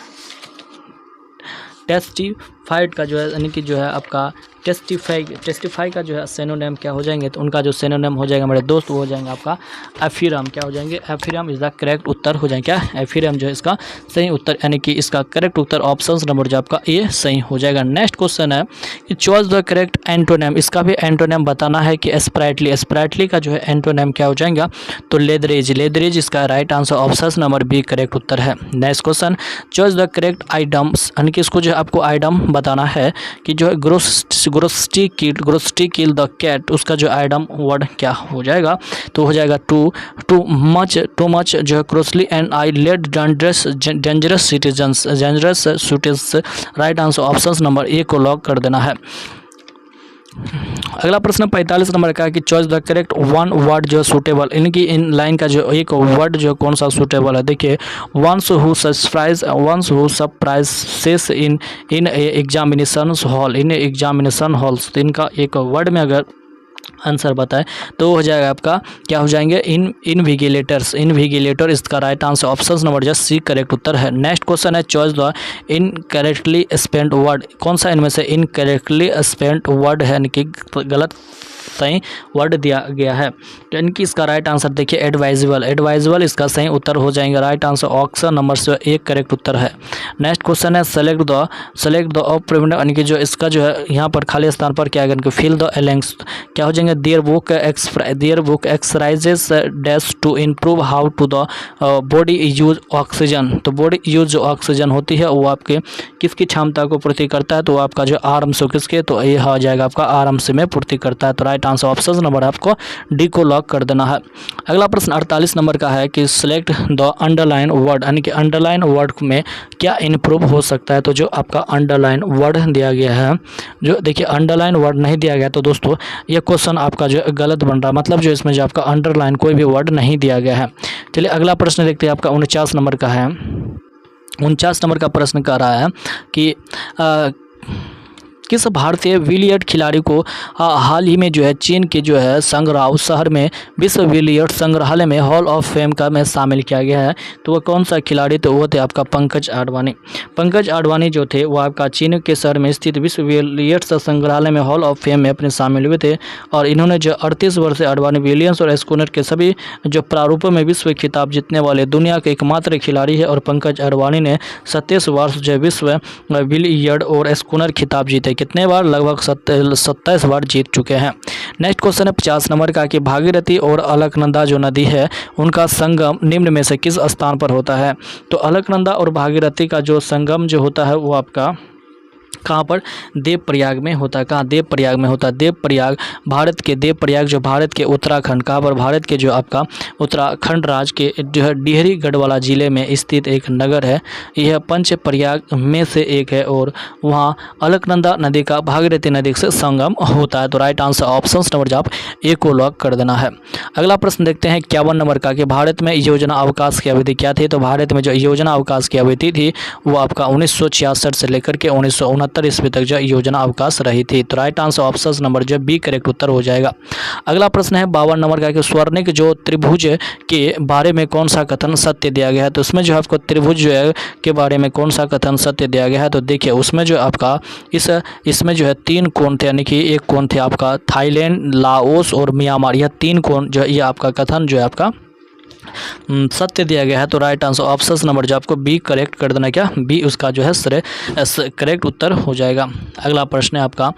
टेस्टिफाइड का जो है, यानी कि जो है आपका टेस्टिफाई का जो है सिनोनिम क्या हो जाएंगे? तो उनका जो सिनोनिम हो जाएगा मेरे दोस्त वो हो जाएंगे आपका एफिरम। क्या हो जाएंगे? एफिरम इज द करेक्ट उत्तर हो जाएंगे। क्या एफिरम जो है इसका सही उत्तर, यानी कि इसका करेक्ट उत्तर ऑप्शन नंबर जो आपका ए सही हो जाएगा। नेक्स्ट क्वेश्चन है कि चॉइस द करेक्ट एंटोनिम। इसका भी एंटोनिम बताना है कि स्प्राइटली का जो है एंटोनिम क्या हो जाएगा? तो लेदरेज इसका right answer option number B correct उत्तर है। Next question choice the correct items, यानी कि इसको जो आपको आइटम बताना है कि जो है ग्रोस्टी किल द कैट, उसका जो आइटम वर्ड क्या हो जाएगा? तो हो जाएगा टू मच जो है crossly and I led dangerous citizens. Right answer option number A को लॉक कर देना है। अगला प्रश्न 45 नंबर का है कि choice the correct one word जो सूटेबल, यानी कि इन लाइन का जो एक वर्ड जो कौन सा सूटेबल है? देखिए, ones who surprises in examination halls. तो इनका एक वर्ड में अगर आंसर बताए तो हो जाएगा आपका क्या हो जाएंगे? इनविगिलेटर इसका right answer option number just C correct उत्तर है। नेक्स्ट क्वेश्चन है choice the incorrectly spent word. कौन सा इनमें से इनकरेक्टली स्पेंट वर्ड है, यानी कि गलत सही वर्ड दिया गया है? तो इनकी इसका राइट आंसर देखिए एडवाइजेबल इसका सही उत्तर हो जाएंगे। राइट आंसर ऑप्शन नंबर से एक करेक्ट उत्तर है। नेक्स्ट क्वेश्चन है सेलेक्ट द ऑफ, यानी कि जो इसका जो है यहाँ पर खाली स्थान पर क्या है? फिल द एलेंग्स। क्या हो जाएंगे? There book exercises dash to improve how to the body use oxygen. तो बॉडी यूज जो ऑक्सीजन होती है वो आपके किसकी क्षमता को पूर्ति करता है? तो आपका जो आर्म्स हो किसके? तो ये हो जाएगा आपका आर्म्स में पूर्ति करता है। तो राइट आंसर ऑप्शन नंबर आपको डी को लॉक कर देना है। अगला प्रश्न 48 नंबर का है कि सिलेक्ट द अंडरलाइन वर्ड, यानी कि अंडरलाइन वर्ड में क्या इम्प्रूव हो सकता है? तो जो आपका अंडरलाइन वर्ड दिया गया है, जो देखिए अंडरलाइन वर्ड नहीं दिया गया तो दोस्तों ये क्वेश्चन आपका जो गलत बन रहा है, मतलब जो इसमें जो आपका अंडरलाइन कोई भी वर्ड नहीं दिया गया है। चलिए अगला प्रश्न देखते हैं, आपका 49 नंबर का है। 49 नंबर का प्रश्न कह रहा है कि किस भारतीय बिलियर्ड खिलाड़ी को हाल ही में जो है चीन के जो है संगराव शहर में विश्व बिलियर्ड संग्रहालय में हॉल ऑफ फेम का में शामिल किया गया है? तो वह कौन सा खिलाड़ी? तो वो थे आपका पंकज आडवाणी जो थे वो आपका चीन के शहर में स्थित विश्व बिलियर्ड संग्रहालय में हॉल ऑफ फेम में अपने शामिल हुए थे। और इन्होंने जो 38 वर्षीय आडवाणी विलियम्स और स्कूनर के सभी जो प्रारूपों में विश्व खिताब जीतने वाले दुनिया के एकमात्र खिलाड़ी है। और पंकज आडवाणी ने 27 वर्ष जो विश्व बिलियर्ड और स्कूनर खिताब जीते। कितने बार? लगभग 27 बार जीत चुके हैं। नेक्स्ट क्वेश्चन है 50 नंबर का कि भागीरथी और अलकनंदा जो नदी है उनका संगम निम्न में से किस स्थान पर होता है? तो अलकनंदा और भागीरथी का जो संगम जो होता है वो आपका कहाँ पर? देवप्रयाग में होता है। कहाँ? देवप्रयाग में होता है। देवप्रयाग भारत के देवप्रयाग जो भारत के उत्तराखंड, कहाँ पर? भारत के जो आपका उत्तराखंड राज्य के जो है डिहरी गढ़वाला जिले में स्थित एक नगर है। यह पंच प्रयाग में से एक है और वहाँ अलकनंदा नदी का भागीरथी नदी से संगम होता है। तो राइट आंसर ऑप्शन नंबर आप ए को लॉक कर देना है। अगला प्रश्न देखते हैं 51 नंबर का कि भारत में योजना अवकाश की अवधि क्या थी? तो भारत में जो योजना अवकाश की अवधि थी वो आपका 1966 से लेकर के 1969 ईस्वी तक जो योजना अवकाश रही थी। तो राइट आंसर ऑप्शन नंबर जो बी करेक्ट उत्तर हो जाएगा। अगला प्रश्न है 52 नंबर का कि स्वर्णिक जो त्रिभुज के बारे में कौन सा कथन सत्य दिया गया है? तो उसमें जो आपको त्रिभुज जो है के बारे में कौन सा कथन सत्य दिया गया है? तो देखिए उसमें जो आपका इसमें जो है 3 कोण थे, यानी कि एक कोण थे आपका थाईलैंड, लाओस और म्यांमार। यह 3 कोण जो ये आपका कथन जो है आपका सत्य दिया गया है। तो राइट आंसर ऑप्शन नंबर जो आपको बी करेक्ट कर देना, क्या बी उसका जो है करेक्ट उत्तर हो जाएगा। अगला प्रश्न है आपका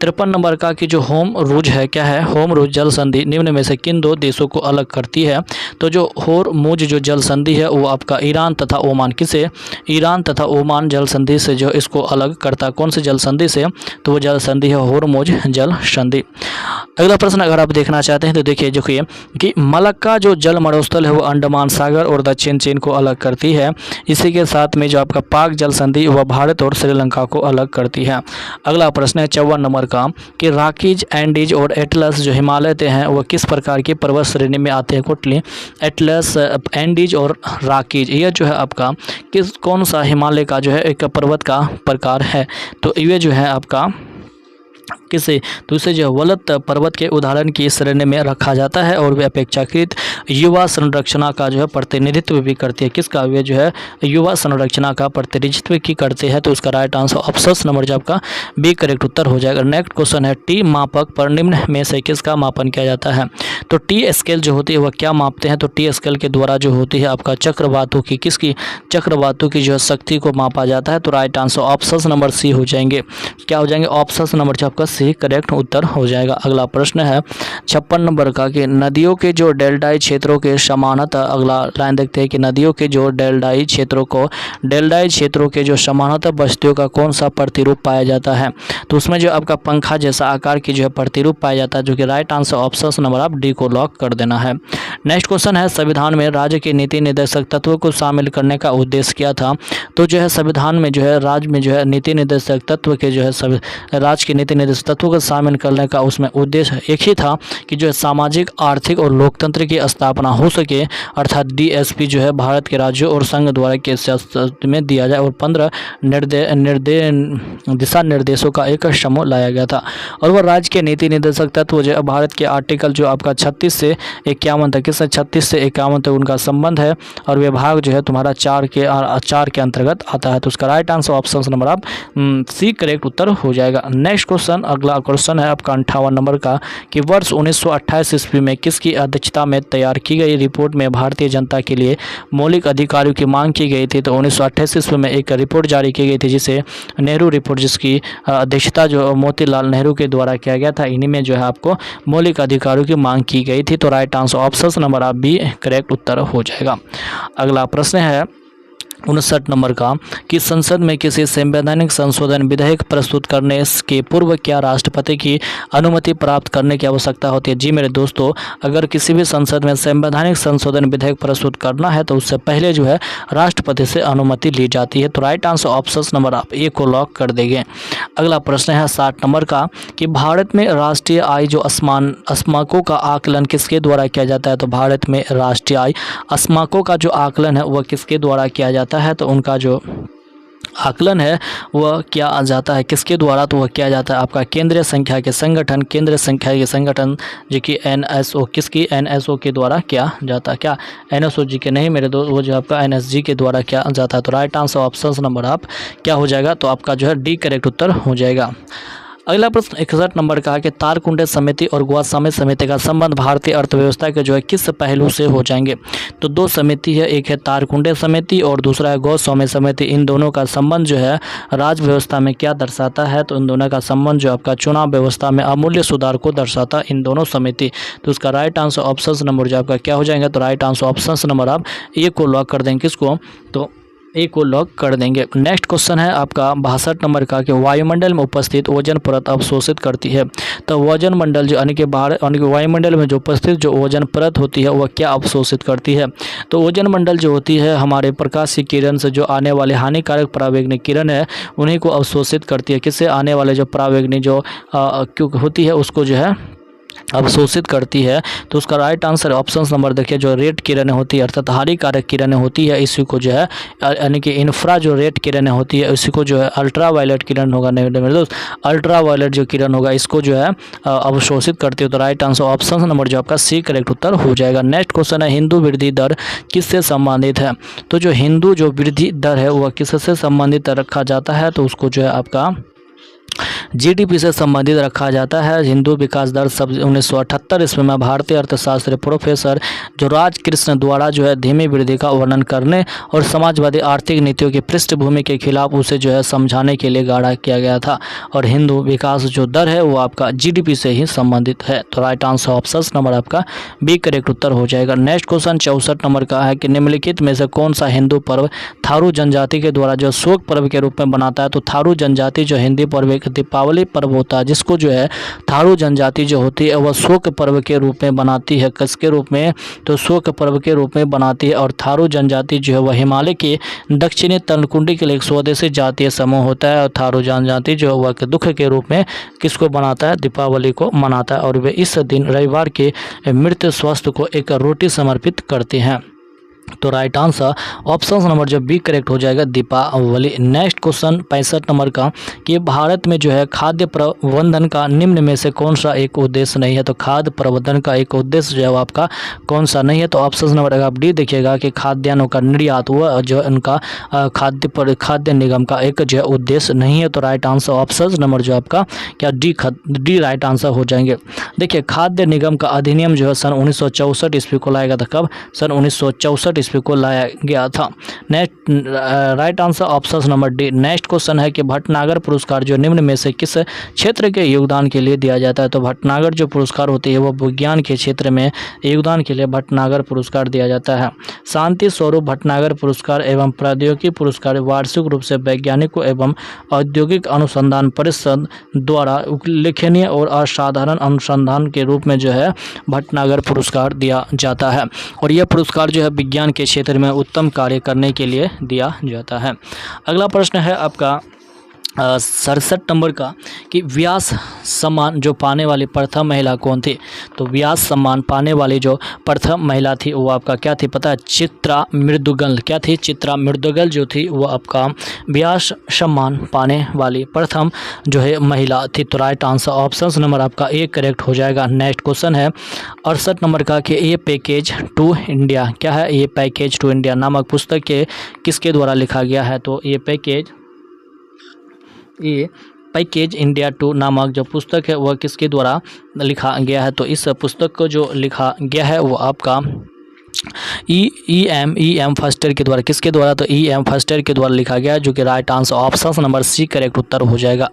53 नंबर का कि जो होम रूज है, क्या है होम रूज जल संधि निम्न में से किन दो देशों को अलग करती है। तो जो होर्मुज जो जल संधि है वो आपका ईरान तथा ओमान, किसे ईरान तथा ओमान जल संधि से जो इसको अलग करता है, कौन से जल संधि से, तो वो जल संधि है होर्मुज जल संधि। अगला प्रश्न अगर आप देखना चाहते हैं तो देखिए जो कि मलक्का जो जल मरुस्थल है वो अंडमान सागर और दक्षिण चीन को अलग करती है। इसी के साथ में जो आपका पाक जल संधि वह भारत और श्रीलंका को अलग करती है। अगला प्रश्न है 54 नंबर का कि रॉकीज, एंडीज और एटलस जो हिमालय हैं वह किस प्रकार की पर्वत श्रेणी में आते हैं। कुटली एटलस, एंडीज और रॉकीज ये जो है आपका कौन सा हिमालय का जो है एक पर्वत का प्रकार है। तो ये जो है आपका किसे, तो इसे जो वलत पर्वत के उदाहरण की श्रेणी में रखा जाता है और वे अपेक्षाकृत युवा संरचना का जो है प्रतिनिधित्व भी करती है। किसका, वे जो है युवा संरचना का प्रतिनिधित्व की करते हैं। तो उसका राइट आंसर ऑप्शन नंबर जो आपका बी करेक्ट उत्तर हो जाएगा। नेक्स्ट क्वेश्चन है टी मापक पर निम्न में से किसका मापन किया जाता है। तो टी स्केल जो होती है वह क्या मापते हैं। तो टी स्केल के द्वारा जो होती है आपका चक्रवातों की, किसकी, चक्रवातों की जो है शक्ति को मापा जाता है। तो right answer option number C हो जाएंगे, क्या हो जाएंगे ऑप्शन नंबर जो आपका सी करेक्ट उत्तर हो जाएगा। अगला प्रश्न है 56 नंबर का कि नदियों के जो डेल्टाई क्षेत्रों के समानांतर, अगला लाइन देखते हैं कि नदियों के जो डेल्टाई क्षेत्रों के जो समानांतर बस्तियों का कौन सा प्रतिरूप पाया जाता है। तो उसमें जो आपका पंखा जैसा आकार की जो है प्रतिरूप पाया जाता है, जो कि राइट आंसर ऑप्शन नंबर आप डी को लॉक कर देना है। नेक्स्ट क्वेश्चन है संविधान में राज्य के नीति निर्देशक तत्वों को शामिल करने का उद्देश्य क्या था। तो जो है संविधान में जो है राज्य में जो है नीति निर्देशक तत्व के जो है राज्य के नीति निर्देशक तत्वों को शामिल करने का उसमें उद्देश्य एक ही था कि जो है सामाजिक, आर्थिक और लोकतंत्र की स्थापना हो सके, अर्थात डीएसपी जो है भारत के राज्यों और संघ द्वारा के सियासत में दिया जाए और 15 दिशा निर्देशों का एक समूह लाया गया था। और वह राज्य के नीति निर्देशक तत्व जो भारत के आर्टिकल जो आपका 36 से 51 तक, किससे 36 से 51 तक उनका संबंध है और विभाग जो है तुम्हारा 4 के अंतर्गत आता है। तो उसका राइट आंसर ऑप्शन नंबर आप सी करेक्ट उत्तर हो जाएगा। नेक्स्ट क्वेश्चन, अगला क्वेश्चन है आपका 58 नंबर का कि वर्ष 1928 ईस्वी में किसकी अध्यक्षता में तैयार की गई रिपोर्ट में भारतीय जनता के लिए मौलिक अधिकारों की मांग की गई थी। तो 1928 ईस्वी में एक रिपोर्ट जारी की गई थी जिसे नेहरू रिपोर्ट, जिसकी अध्यक्षता जो मोतीलाल नेहरू के द्वारा किया गया था। इन्हीं में जो है आपको मौलिक अधिकारों की मांग की गई थी। तो राइट आंसर ऑप्शन नंबर आप बी करेक्ट उत्तर हो जाएगा। अगला प्रश्न है 59 नंबर का कि संसद में किसी संवैधानिक संशोधन विधेयक प्रस्तुत करने के पूर्व क्या राष्ट्रपति की अनुमति प्राप्त करने की आवश्यकता होती है। जी मेरे दोस्तों, अगर किसी भी संसद में संवैधानिक संशोधन विधेयक प्रस्तुत करना है तो उससे पहले जो है राष्ट्रपति से अनुमति ली जाती है। तो राइट आंसर ऑप्शन नंबर आप ए को लॉक कर देंगे। अगला प्रश्न है 60 नंबर का कि भारत में राष्ट्रीय आय जो अस्माकों का आकलन किसके द्वारा किया जाता है। तो भारत में राष्ट्रीय आय अस्माकों का जो आकलन है वह किसके द्वारा किया जाता है। तो उनका जो आकलन है वह क्या जाता है, किसके द्वारा, तो वह किया जाता है आपका केंद्रीय संख्या के संगठन जो कि एनएसओ, किसकी, एनएसओ के द्वारा किया जाता है। क्या एनएसओ जी के नहीं मेरे दोस्त, वो जो आपका एनएसजी के द्वारा किया जाता है। तो राइट आंसर ऑप्शन नंबर आप क्या हो जाएगा, तो आपका जो है डी करेक्ट उत्तर हो जाएगा। अगला प्रश्न 61 नंबर का है कि तारकुंडे समिति और गोस्वामी समिति का संबंध भारतीय अर्थव्यवस्था के जो है किस पहलू से हो जाएंगे। तो दो समिति है, एक है तारकुंडे समिति और दूसरा है गोस्वामी समिति। इन दोनों का संबंध जो है राज्य व्यवस्था में क्या दर्शाता है। तो इन दोनों का संबंध जो आपका चुनाव व्यवस्था में अमूल्य सुधार को दर्शाता है इन दोनों समिति। तो उसका राइट आंसर ऑप्शन नंबर जो आपका क्या हो जाएगा, तो राइट आंसर ऑप्शन नंबर आप ए को लॉक कर देंगे, किसको, तो ए को लॉक कर देंगे। नेक्स्ट क्वेश्चन है आपका 62 नंबर का कि वायुमंडल में उपस्थित ओजोन परत अवशोषित करती है। तो ओजोन मंडल जो यानी कि वायुमंडल में जो उपस्थित जो ओजोन परत होती है वह क्या अवशोषित करती है। तो ओजोन मंडल जो होती है हमारे प्रकाशीय किरण से जो आने वाले हानिकारक पराबैंगनी किरण है उन्हीं को अवशोषित करती है। किससे, आने वाले जो पराबैंगनी जो होती है उसको जो है अवशोषित करती है। तो उसका राइट आंसर ऑप्शन नंबर देखिए, जो रेड किरणें होती है अर्थात हानिकारक किरणें होती है इसी को जो है यानी कि इन्फ्रा जो रेड किरणें होती है इसी को जो है अल्ट्रा वायलेट किरण होगा, नहीं मेरे दोस्त, अल्ट्रा वायलेट जो किरण होगा इसको जो है अवशोषित करती है। तो राइट आंसर ऑप्शन नंबर जो आपका सी करेक्ट उत्तर हो जाएगा। नेक्स्ट क्वेश्चन है हिंदू वृद्धि दर किससे संबंधित है। तो जो हिंदू जो वृद्धि दर है वह किससे संबंधित रखा जाता है। तो उसको जो है आपका जीडीपी से संबंधित रखा जाता है। हिंदू विकास दर सब 1978 ईस्वी में भारतीय अर्थशास्त्री प्रोफेसर जो राजकृष्ण द्वारा जो है धीमी वृद्धि का वर्णन करने और समाजवादी आर्थिक नीतियों की पृष्ठभूमि के खिलाफ उसे जो है समझाने के लिए गाढ़ा किया गया था। और हिंदू विकास जो दर है वो आपका जीडीपी से ही संबंधित है। तो राइट आंसर ऑप्शन नंबर आपका बी करेक्ट उत्तर हो जाएगा। नेक्स्ट क्वेश्चन 64 नंबर का है कि निम्नलिखित में से कौन सा हिंदू पर्व थारू जनजाति के द्वारा जो शोक पर्व के रूप में बनाता है। तो थारू जनजाति जो हिंदी पर्व एक दीपावली पर्व होता है जिसको जो है थारू जनजाति जो होती है वह शोक पर्व के रूप में बनाती है। किसके रूप में? तो शोक पर्व के रूप में बनाती है। और थारू जनजाति जो है वह हिमालय के दक्षिणी तलकुंडी के लिए एक स्वदेशी जातीय समूह होता है। और थारू जनजाति जो है वह दुख के रूप में किसको बनाता है? दीपावली को मनाता है। और वे इस दिन रविवार के मृत स्वास्थ्य को एक रोटी समर्पित करते हैं। तो राइट आंसर ऑप्शन नंबर जो बी करेक्ट हो जाएगा, दीपावली। नेक्स्ट क्वेश्चन 65 नंबर का कि भारत में जो है खाद्य प्रबंधन का निम्न में से कौन सा एक उद्देश्य नहीं है। तो खाद्य प्रबंधन का एक उद्देश्य जो है आपका कौन सा नहीं है। तो ऑप्शन नंबर आप डी देखिएगा कि खाद्यान्नों का निर्यात हुआ जो उनका खाद्य निगम का एक जो है उद्देश्य नहीं है। तो राइट आंसर ऑप्शन नंबर जो आपका क्या डी राइट आंसर हो जाएंगे। देखिए खाद्य निगम का अधिनियम जो है सन 1964 ईस्वी को लाया गया था। कब? सन 1964 ईस्वी को लाया गया था। Next right answer option number D. Next question है कि भटनागर पुरस्कार जो निम्न में से किस क्षेत्र के योगदान के लिए दिया जाता है। तो भटनागर जो पुरस्कार होती है वो विज्ञान के क्षेत्र में योगदान के लिए भटनागर पुरस्कार दिया जाता है। शांति स्वरूप भटनागर पुरस्कार एवं प्रौद्योगिकी पुरस्कार वार्षिक रूप से वैज्ञानिकों एवं औद्योगिक अनुसंधान परिषद द्वारा उल्लेखनीय और असाधारण अनुसंधान के रूप में जो है भटनागर पुरस्कार दिया जाता है। और यह पुरस्कार जो है विज्ञान के क्षेत्र में उत्तम कार्य करने के लिए दिया जाता है। अगला प्रश्न है आपका 67 नंबर का कि व्यास सम्मान जो पाने वाली प्रथम महिला कौन थी। तो व्यास सम्मान पाने वाली जो प्रथम महिला थी वो आपका क्या थी पता है? चित्रा मृदुगल। क्या थी? चित्रा मृदुगल जो थी वो आपका व्यास सम्मान पाने वाली प्रथम जो है महिला थी। तो राइट आंसर ऑप्शन नंबर आपका ए करेक्ट हो जाएगा। नेक्स्ट क्वेश्चन है 68 नंबर का कि ये पैकेज टू इंडिया क्या है? ये पैकेज टू इंडिया नामक पुस्तक के किसके द्वारा लिखा गया है। तो ये पैकेज इंडिया 2 नामक जो पुस्तक है वह किसके द्वारा लिखा गया है। तो इस पुस्तक को जो लिखा गया है वो आपका ई एम फर्स्टर के द्वारा। किसके द्वारा? तो ई एम फर्स्टर के द्वारा लिखा गया जो कि right answer option number C correct उत्तर हो जाएगा।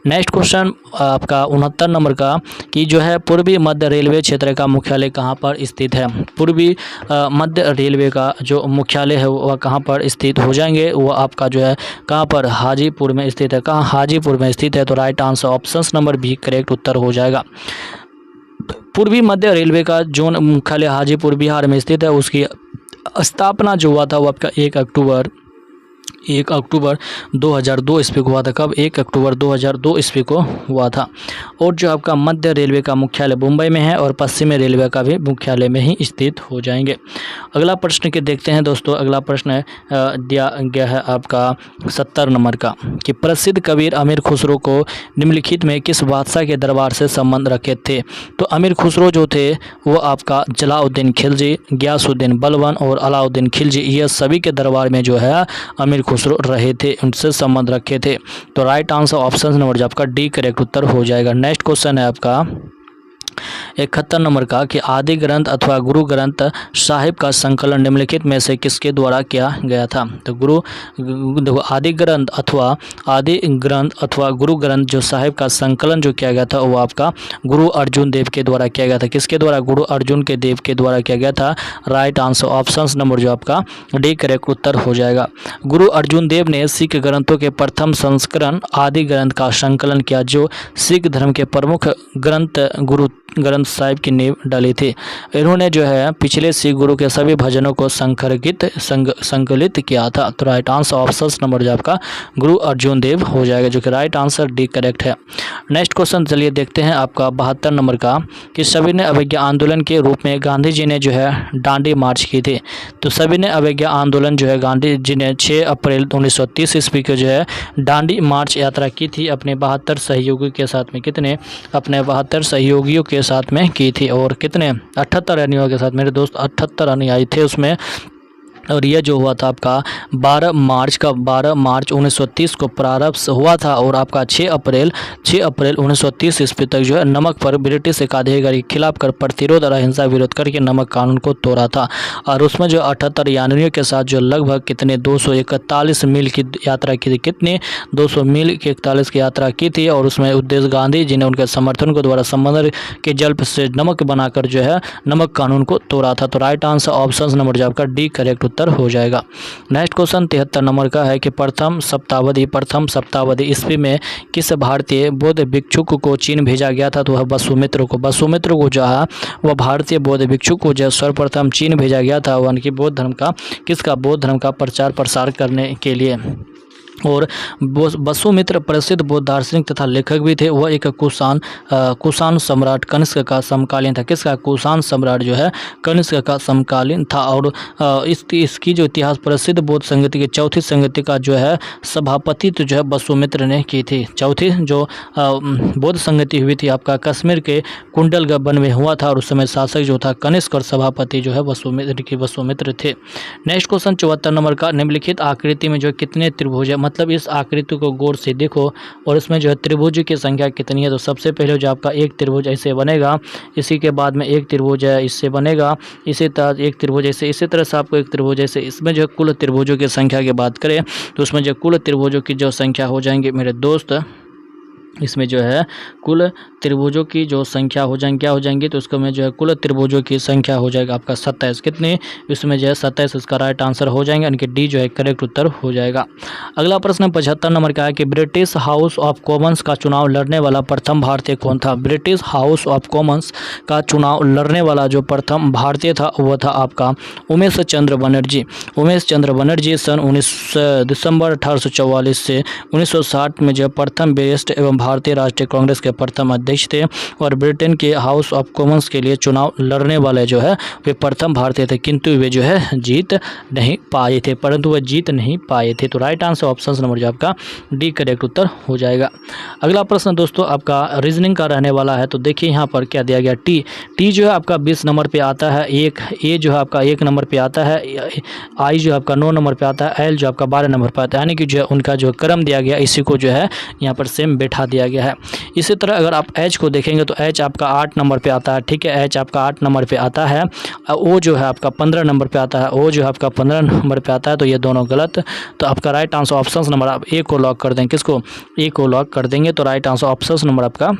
नेक्स्ट क्वेश्चन आपका 69 नंबर का कि जो है पूर्वी मध्य रेलवे क्षेत्र का मुख्यालय कहाँ पर स्थित है। पूर्वी मध्य रेलवे का जो मुख्यालय है वह कहाँ पर स्थित हो जाएंगे? वो आपका जो है कहाँ पर? हाजीपुर में स्थित है। कहाँ? हाजीपुर में स्थित है। तो right answer option number B correct उत्तर हो जाएगा। पूर्वी मध्य रेलवे का जोन मुख्यालय हाजीपुर बिहार में स्थित है। उसकी स्थापना जो हुआ था वो आपका 1 अक्टूबर 2002 ईस्वी को हुआ था। कब? 1 अक्टूबर 2002 ईस्वी को हुआ था। और जो आपका मध्य रेलवे का मुख्यालय मुंबई में है और पश्चिमी रेलवे का भी मुख्यालय में ही स्थित हो जाएंगे। अगला प्रश्न के देखते हैं दोस्तों। अगला प्रश्न दिया गया है आपका 70 नंबर का कि प्रसिद्ध कबीर अमीर खुसरो को निम्नलिखित में किस बादशाह के दरबार से संबंध रखे थे। तो अमीर खुसरो जो थे वो आपका जलाउद्दीन खिलजी, गयासुद्दीन बलबन और अलाउद्दीन खिलजी ये सभी के दरबार में जो है अमीर खुसरो रहे थे, उनसे संबंध रखे थे। तो राइट आंसर ऑप्शन नंबर आपका डी करेक्ट उत्तर हो जाएगा। नेक्स्ट क्वेश्चन है आपका 71 नंबर का कि आदि ग्रंथ अथवा गुरु ग्रंथ साहिब का संकलन निम्नलिखित में से किसके द्वारा किया गया था। तो आदि ग्रंथ अथवा गुरु ग्रंथ जो साहिब का संकलन जो किया गया था वो आपका गुरु अर्जुन देव के द्वारा किया गया था। किसके द्वारा? गुरु अर्जुन के देव के द्वारा किया गया था। राइट आंसर ऑप्शन नंबर जो आपका डी करेक्ट उत्तर हो जाएगा। गुरु अर्जुन देव ने सिख ग्रंथों के प्रथम संस्करण आदि ग्रंथ का संकलन किया जो सिख धर्म के प्रमुख गुरु ग्रंथ साहिब की नींव डाली थी। इन्होंने जो है पिछले सिख गुरु के सभी भजनों को संकलित किया था। तो राइट आंसर ऑप्शन नंबर जो आपका गुरु अर्जुन देव हो जाएगा जो कि राइट आंसर डी करेक्ट है। नेक्स्ट क्वेश्चन चलिए देखते हैं आपका 72 नंबर का कि सविनय अवज्ञा आंदोलन के रूप में गांधी जी ने जो है डांडी मार्च की थी। तो सविनय अवज्ञा आंदोलन जो है गांधी जी ने 6 अप्रैल 1930 ईस्वी को जो है डांडी मार्च यात्रा की थी अपने 72 सहयोगियों के साथ में। कितने? अपने 72 सहयोगियों के साथ में की थी। और कितने? 78 अनुयायियों के साथ। मेरे दोस्त 78 अनुयायी थे उसमें। और यह जो हुआ था आपका 12 मार्च 1930 को प्रारंभ हुआ था और आपका 6 अप्रैल 1930 ईस्वी तक जो है नमक पर ब्रिटिश एकाधिकारी के खिलाफ कर प्रतिरोध और अहिंसा विरोध करके नमक कानून को तोड़ा था। और उसमें जो 78 यात्रियों के साथ जो लगभग कितने 241 मील की यात्रा की थी, कितने 200 मील की 41 की यात्रा की थी। और उसमें उद्देश्य गांधी जी ने उनके समर्थन को द्वारा समंदर के जल से नमक बनाकर जो है नमक कानून को तोड़ा था। तो राइट आंसर ऑप्शन नंबर जो आपका डी करेक्ट उत्तर हो जाएगा। नेक्स्ट क्वेश्चन 73 नंबर का है कि प्रथम सप्तावधि ईस्वी में किस भारतीय बौद्ध भिक्षुक को चीन भेजा गया था? तो वह वसुमित्र को जो है वह भारतीय बौद्ध भिक्षुक को जो सर्वप्रथम चीन भेजा गया था, वह बौद्ध धर्म का प्रचार प्रसार करने के लिए। और वसुमित्र प्रसिद्ध बौद्ध दार्शनिक तथा लेखक भी थे। वह एक कुषाण सम्राट कनिष्क का समकालीन था। किसका? कुषाण सम्राट जो है कनिष्क का समकालीन था। और इसकी जो इतिहास प्रसिद्ध बौद्ध संगति की चौथी संगति का जो है सभापति तो जो है वसुमित्र ने की थी। चौथी जो बौद्ध संगति हुई थी आपका कश्मीर के कुंडलगढ़ में हुआ था और उस समय शासक जो था कनिष्क और सभापति जो है वसुमित्र थे। नेक्स्ट क्वेश्चन 74 नंबर का निम्नलिखित आकृति में जो कितने त्रिभुज है, मतलब इस आकृति को गौर से देखो और इसमें जो है त्रिभुज की संख्या कितनी है। तो सबसे पहले जो आपका एक त्रिभुज ऐसे बनेगा, इसी के बाद में एक त्रिभुज है इससे बनेगा, इसी तरह एक त्रिभुज ऐसे, इसी तरह से आपको एक त्रिभुज ऐसे। इसमें जो कुल त्रिभुजों की संख्या की बात करें तो उसमें जो कुल त्रिभुजों की जो संख्या हो जाएंगे मेरे दोस्त, इसमें जो है कुल त्रिभुजों की जो संख्या हो जाएंगे क्या हो जाएंगी, तो उसको में जो है कुल त्रिभुजों की संख्या हो जाएगा आपका 27। कितने? इसमें जो है 27 इसका राइट आंसर हो जाएंगे, यानी कि डी जो है करेक्ट उत्तर हो जाएगा। अगला प्रश्न 75 नंबर का है कि ब्रिटिश हाउस ऑफ कॉमन्स का चुनाव लड़ने वाला प्रथम भारतीय कौन था? ब्रिटिश हाउस ऑफ कॉमन्स का चुनाव लड़ने वाला जो प्रथम भारतीय था वह था आपका उमेश चंद्र बनर्जी सन 19 दिसंबर 1844 से 1960 में जो प्रथम वरिष्ठ एवं भारतीय राष्ट्रीय कांग्रेस के प्रथम अध्यक्ष थे। और ब्रिटेन के हाउस ऑफ कॉमन्स के लिए चुनाव लड़ने वाले जो है वे प्रथम भारतीय थे, किंतु वे जो है जीत नहीं पाए थे। तो राइट आंसर ऑप्शन नंबर जो आपका डी करेक्ट उत्तर हो जाएगा। अगला प्रश्न दोस्तों आपका रीजनिंग का रहने वाला है। तो देखिए यहाँ पर क्या दिया गया, टी जो है आपका 20 नंबर पे आता है, ए जो है आपका 1 नंबर पे आता है, आई जो आपका 9 नंबर पे आता है, एल जो आपका 12 नंबर पे आता है, यानी कि जो है उनका जो क्रम दिया गया इसी को जो है यहाँ पर सेम बैठा दिया गया है। इसी तरह अगर आप एच को देखेंगे तो एच आपका 8 नंबर पे आता है, ठीक है, एच आपका 8 नंबर पे आता है। ओ जो है आपका 15 नंबर पे आता है, ओ जो है आपका 15 नंबर पे आता है, तो ये दोनों गलत। तो आपका राइट आंसर ऑप्शन नंबर आप ए को लॉक कर देंगे, किसको? ए को लॉक कर देंगे। तो राइट आंसर ऑप्शन नंबर आपका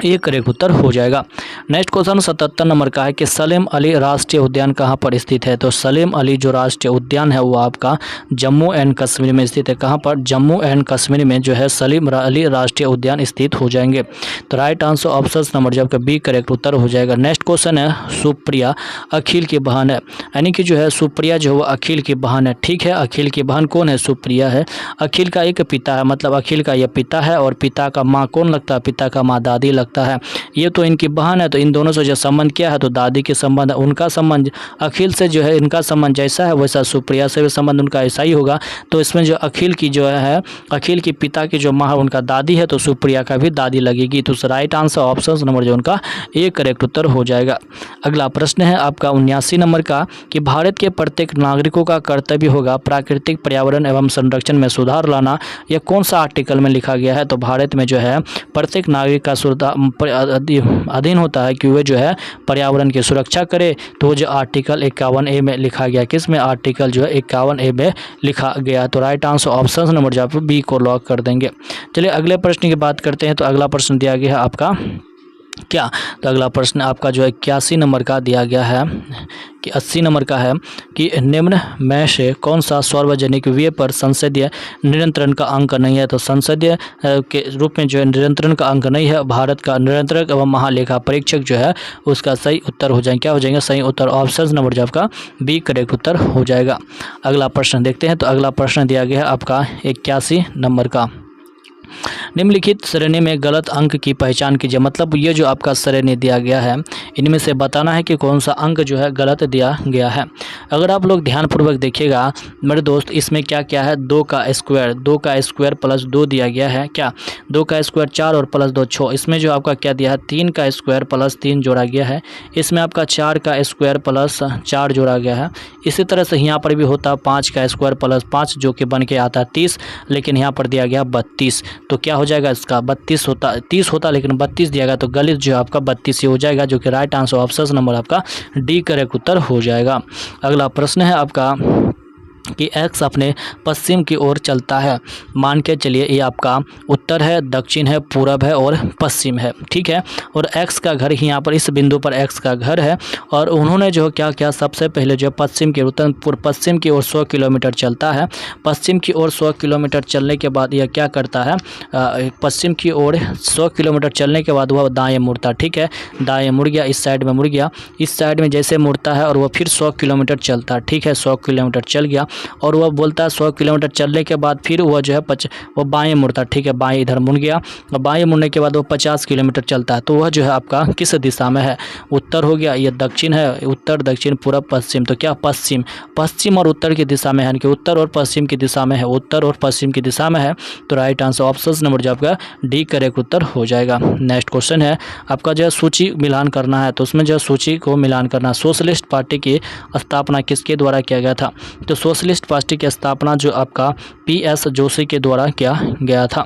ये करेक्ट उत्तर हो जाएगा। नेक्स्ट क्वेश्चन 77 नंबर का है कि सलीम अली राष्ट्रीय उद्यान कहाँ पर स्थित है? तो सलीम अली जो राष्ट्रीय उद्यान है वो आपका जम्मू एंड कश्मीर में स्थित है। कहाँ पर? जम्मू एंड कश्मीर में जो है सलीम अली राष्ट्रीय उद्यान स्थित हो जाएंगे। तो राइट आंसर ऑप्शन नंबर जो आपका बी करेक्ट उत्तर हो जाएगा। नेक्स्ट क्वेश्चन है सुप्रिया अखिल की बहन है, यानी कि जो है सुप्रिया जो है अखिल की बहन है, ठीक है। अखिल की बहन कौन है? सुप्रिया है। अखिल का एक पिता है, मतलब अखिल का यह पिता है, और पिता का माँ कौन लगता है? पिता का माँ दादी लगता है। ये तो इनकी बहन है, तो इन दोनों से जो संबंध क्या है, तो दादी के संबंध है। उनका संबंध अखिल से जो है इनका संबंध जैसा है वैसा सुप्रिया से भी संबंध उनका ऐसा ही होगा। तो इसमें जो अखिल की जो है अखिल की पिता की जो माँ है उनका दादी है, तो सुप्रिया का भी दादी लगेगी। तो राइट आंसर ऑप्शन नंबर जो उनका ये करेक्ट उत्तर हो जाएगा। अगला प्रश्न है आपका 79 नंबर का कि भारत के प्रत्येक नागरिकों का कर्तव्य होगा प्राकृतिक पर्यावरण एवं संरक्षण में सुधार लाना। यह कौन सा आर्टिकल में लिखा गया है? तो भारत में जो है प्रत्येक नागरिक का अधीन होता है कि वे जो है पर्यावरण की सुरक्षा करे। तो जो आर्टिकल 51A में लिखा गया, किस में? आर्टिकल जो है 51A में लिखा गया। तो राइट आंसर ऑप्शन नंबर जो आप बी को लॉक कर देंगे। चलिए अगले प्रश्न की बात करते हैं। तो अगला प्रश्न दिया गया है आपका क्या? तो अगला प्रश्न आपका जो है 81 नंबर का दिया गया है कि 80 नंबर का है कि निम्न में से कौन सा सार्वजनिक व्यय पर संसदीय नियंत्रण का अंक नहीं है? तो संसदीय के रूप में जो है नियंत्रण का अंक नहीं है। भारत का नियंत्रक एवं महालेखा परीक्षक जो है उसका सही उत्तर हो जाएगा, क्या हो जाएगा? सही उत्तर ऑप्शन नंबर जो आपका बी करेक्ट उत्तर हो जाएगा। अगला प्रश्न देखते हैं। तो अगला प्रश्न दिया गया है आपका 81 नंबर का। निम्नलिखित श्रेणी में गलत अंक की पहचान कीजिए। मतलब ये जो आपका श्रेणी दिया गया है, इनमें से बताना है कि कौन सा अंक जो है गलत दिया गया है। अगर आप लोग ध्यानपूर्वक देखिएगा मेरे दोस्त, इसमें क्या क्या है, 2 का स्क्वायर प्लस 2 दिया गया है। क्या 2 का स्क्वायर 4 और प्लस 2 6। इसमें जो आपका क्या दिया है, 3 का स्क्वायर प्लस 3 जोड़ा गया है। इसमें आपका 4 का स्क्वायर प्लस 4 जोड़ा गया है। इसी तरह से यहाँ पर भी होता 5 का स्क्वायर प्लस 5 जो कि बन के आता है 30, लेकिन यहाँ पर दिया गया 32। तो क्या हो जाएगा इसका 32 होता, 30 होता लेकिन 32 दिया गया, तो गलत जो है आपका 32 ही हो जाएगा, जो कि राइट आंसर ऑप्शन नंबर आपका डी करेक्ट उत्तर हो जाएगा। अगला प्रश्न है आपका कि x अपने पश्चिम की ओर चलता है। मान के चलिए ये आपका उत्तर है, दक्षिण है, पूरब है और पश्चिम है, ठीक है। और x का घर ही यहाँ पर इस बिंदु पर x का घर है, और उन्होंने जो क्या किया, सबसे पहले जो पश्चिम की पश्चिम की ओर 100 किलोमीटर चलता है। पश्चिम की ओर 100 किलोमीटर चलने के बाद यह क्या करता है, पश्चिम की ओर 100 किलोमीटर चलने के बाद वह दाएँ मुड़ता, ठीक है। दाएँ मुड़ गया, इस साइड में मुड़ गया, इस साइड में जैसे मुड़ता है और वह फिर 100 किलोमीटर चलता है, ठीक है। 100 किलोमीटर चल गया और वह बोलता है 100 किलोमीटर चलने के बाद फिर वह जो है वो बाएं मुड़ता, ठीक है। बाएं इधर मुड़ गया, और बाएं मुड़ने के बाद वो 50 किलोमीटर चलता है। तो वह जो है आपका किस दिशा में है, उत्तर हो गया, ये दक्षिण है, उत्तर दक्षिण पूरब पश्चिम, तो क्या पश्चिम, पश्चिम और उत्तर की दिशा में है, यानी कि उत्तर और पश्चिम की दिशा में है, उत्तर और पश्चिम की दिशा में है। तो राइट आंसर ऑप्शन नंबर जो आपका डी करेक्ट उत्तर हो जाएगा। नेक्स्ट क्वेश्चन है आपका जो है सूची मिलान करना है, तो उसमें जो सूची को मिलान करना। सोशलिस्ट पार्टी की स्थापना किसके द्वारा किया गया था, तो सोशलिस्ट पार्टी की स्थापना जो आपका PS जोशी के द्वारा किया गया था।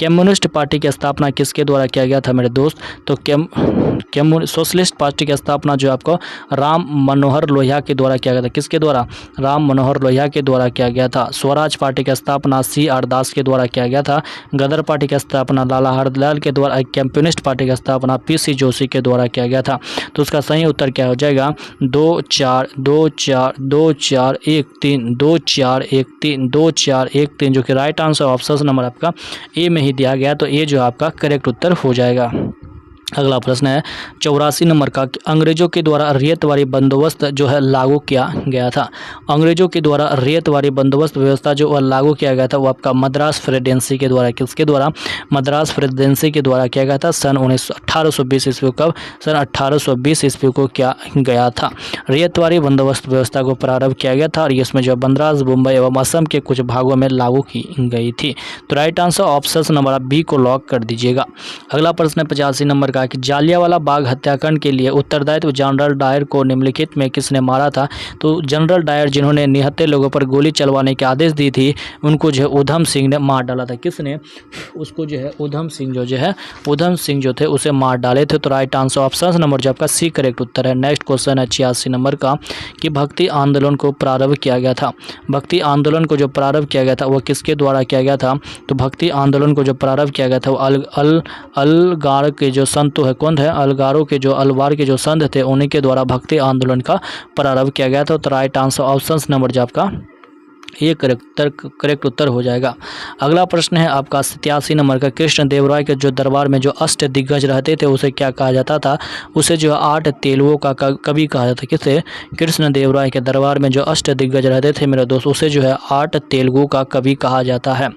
कम्युनिस्ट पार्टी की स्थापना किसके द्वारा किया गया था मेरे दोस्त, तो सोशलिस्ट पार्टी की स्थापना जो आपको राम मनोहर लोहिया के द्वारा किया गया था। किसके द्वारा, राम मनोहर लोहिया के द्वारा किया गया था। स्वराज पार्टी की स्थापना CR दास के द्वारा किया गया था। गदर पार्टी की स्थापना लाला हरदयाल के द्वारा, कम्युनिस्ट पार्टी की स्थापना PC जोशी के द्वारा किया गया था। तो उसका सही उत्तर क्या हो जाएगा, 2 4 2 4 2 4 1 3 2 4 1 3 2 4 1 3, जो कि राइट आंसर ऑप्शन नंबर आपका ए में ही दिया गया। तो ये जो आपका करेक्ट उत्तर हो जाएगा। अगला प्रश्न है 84 नंबर का, अंग्रेजों के द्वारा रैयतवारी बंदोबस्त जो है लागू किया गया था। अंग्रेजों के द्वारा रैयतवारी बंदोबस्त व्यवस्था जो लागू किया गया था वो आपका मद्रास प्रेसिडेंसी के द्वारा, किसके द्वारा, मद्रास प्रेसिडेंसी के द्वारा किया गया था। सन 1820 ईस्वी, कब, सन 1820 ईस्वी को किया गया था। रैयतवारी बंदोबस्त व्यवस्था को प्रारंभ किया गया था और इसमें जो मद्रास, मुंबई एवं असम के कुछ भागों में लागू की गई थी। तो right answer option number B को लॉक कर दीजिएगा। अगला प्रश्न है 85 नंबर का, कि जालियांवाला बाग हत्याकांड के लिए उत्तरदायित्व जनरल डायर को निम्नलिखित में किसने मारा था। तो जनरल डायर जिन्होंने निहत्थे लोगों पर गोली चलवाने के आदेश दी थी, उनको जो है उधम सिंह ने मार डाला था। किसने, उसको जो है उधम सिंह उधम सिंह जो थे उसे मार डाले थे। तो राइट आंसर ऑप्शन नंबर जो आपका सी करेक्ट उत्तर है। नेक्स्ट क्वेश्चन है 86 नंबर का, कि भक्ति आंदोलन को प्रारंभ किया गया था। भक्ति आंदोलन को जो प्रारंभ किया गया था वो किसके द्वारा किया गया था। तो भक्ति आंदोलन को जो प्रारंभ किया गया था वो अलगार के जो संत है, कौन है, अलगारों के जो अलवार के जो संत थे उन्हीं के द्वारा भक्ति आंदोलन का प्रारंभ किया गया था। तो राइट आंसर ऑप्शन नंबर जो आपका ये करेक्ट उत्तर हो जाएगा। अगला प्रश्न है आपका 87 नंबर का, कृष्ण देव राय के जो दरबार में जो अष्ट दिग्गज रहते थे उसे क्या कहा जाता था। उसे जो 8 तेलुओं का कवि कहा जाता है। किसे, कृष्ण देव राय के दरबार में जो अष्ट दिग्गज रहते थे मेरे दोस्त, उसे जो है 8 तेलुगु का कवि कहा जाता है।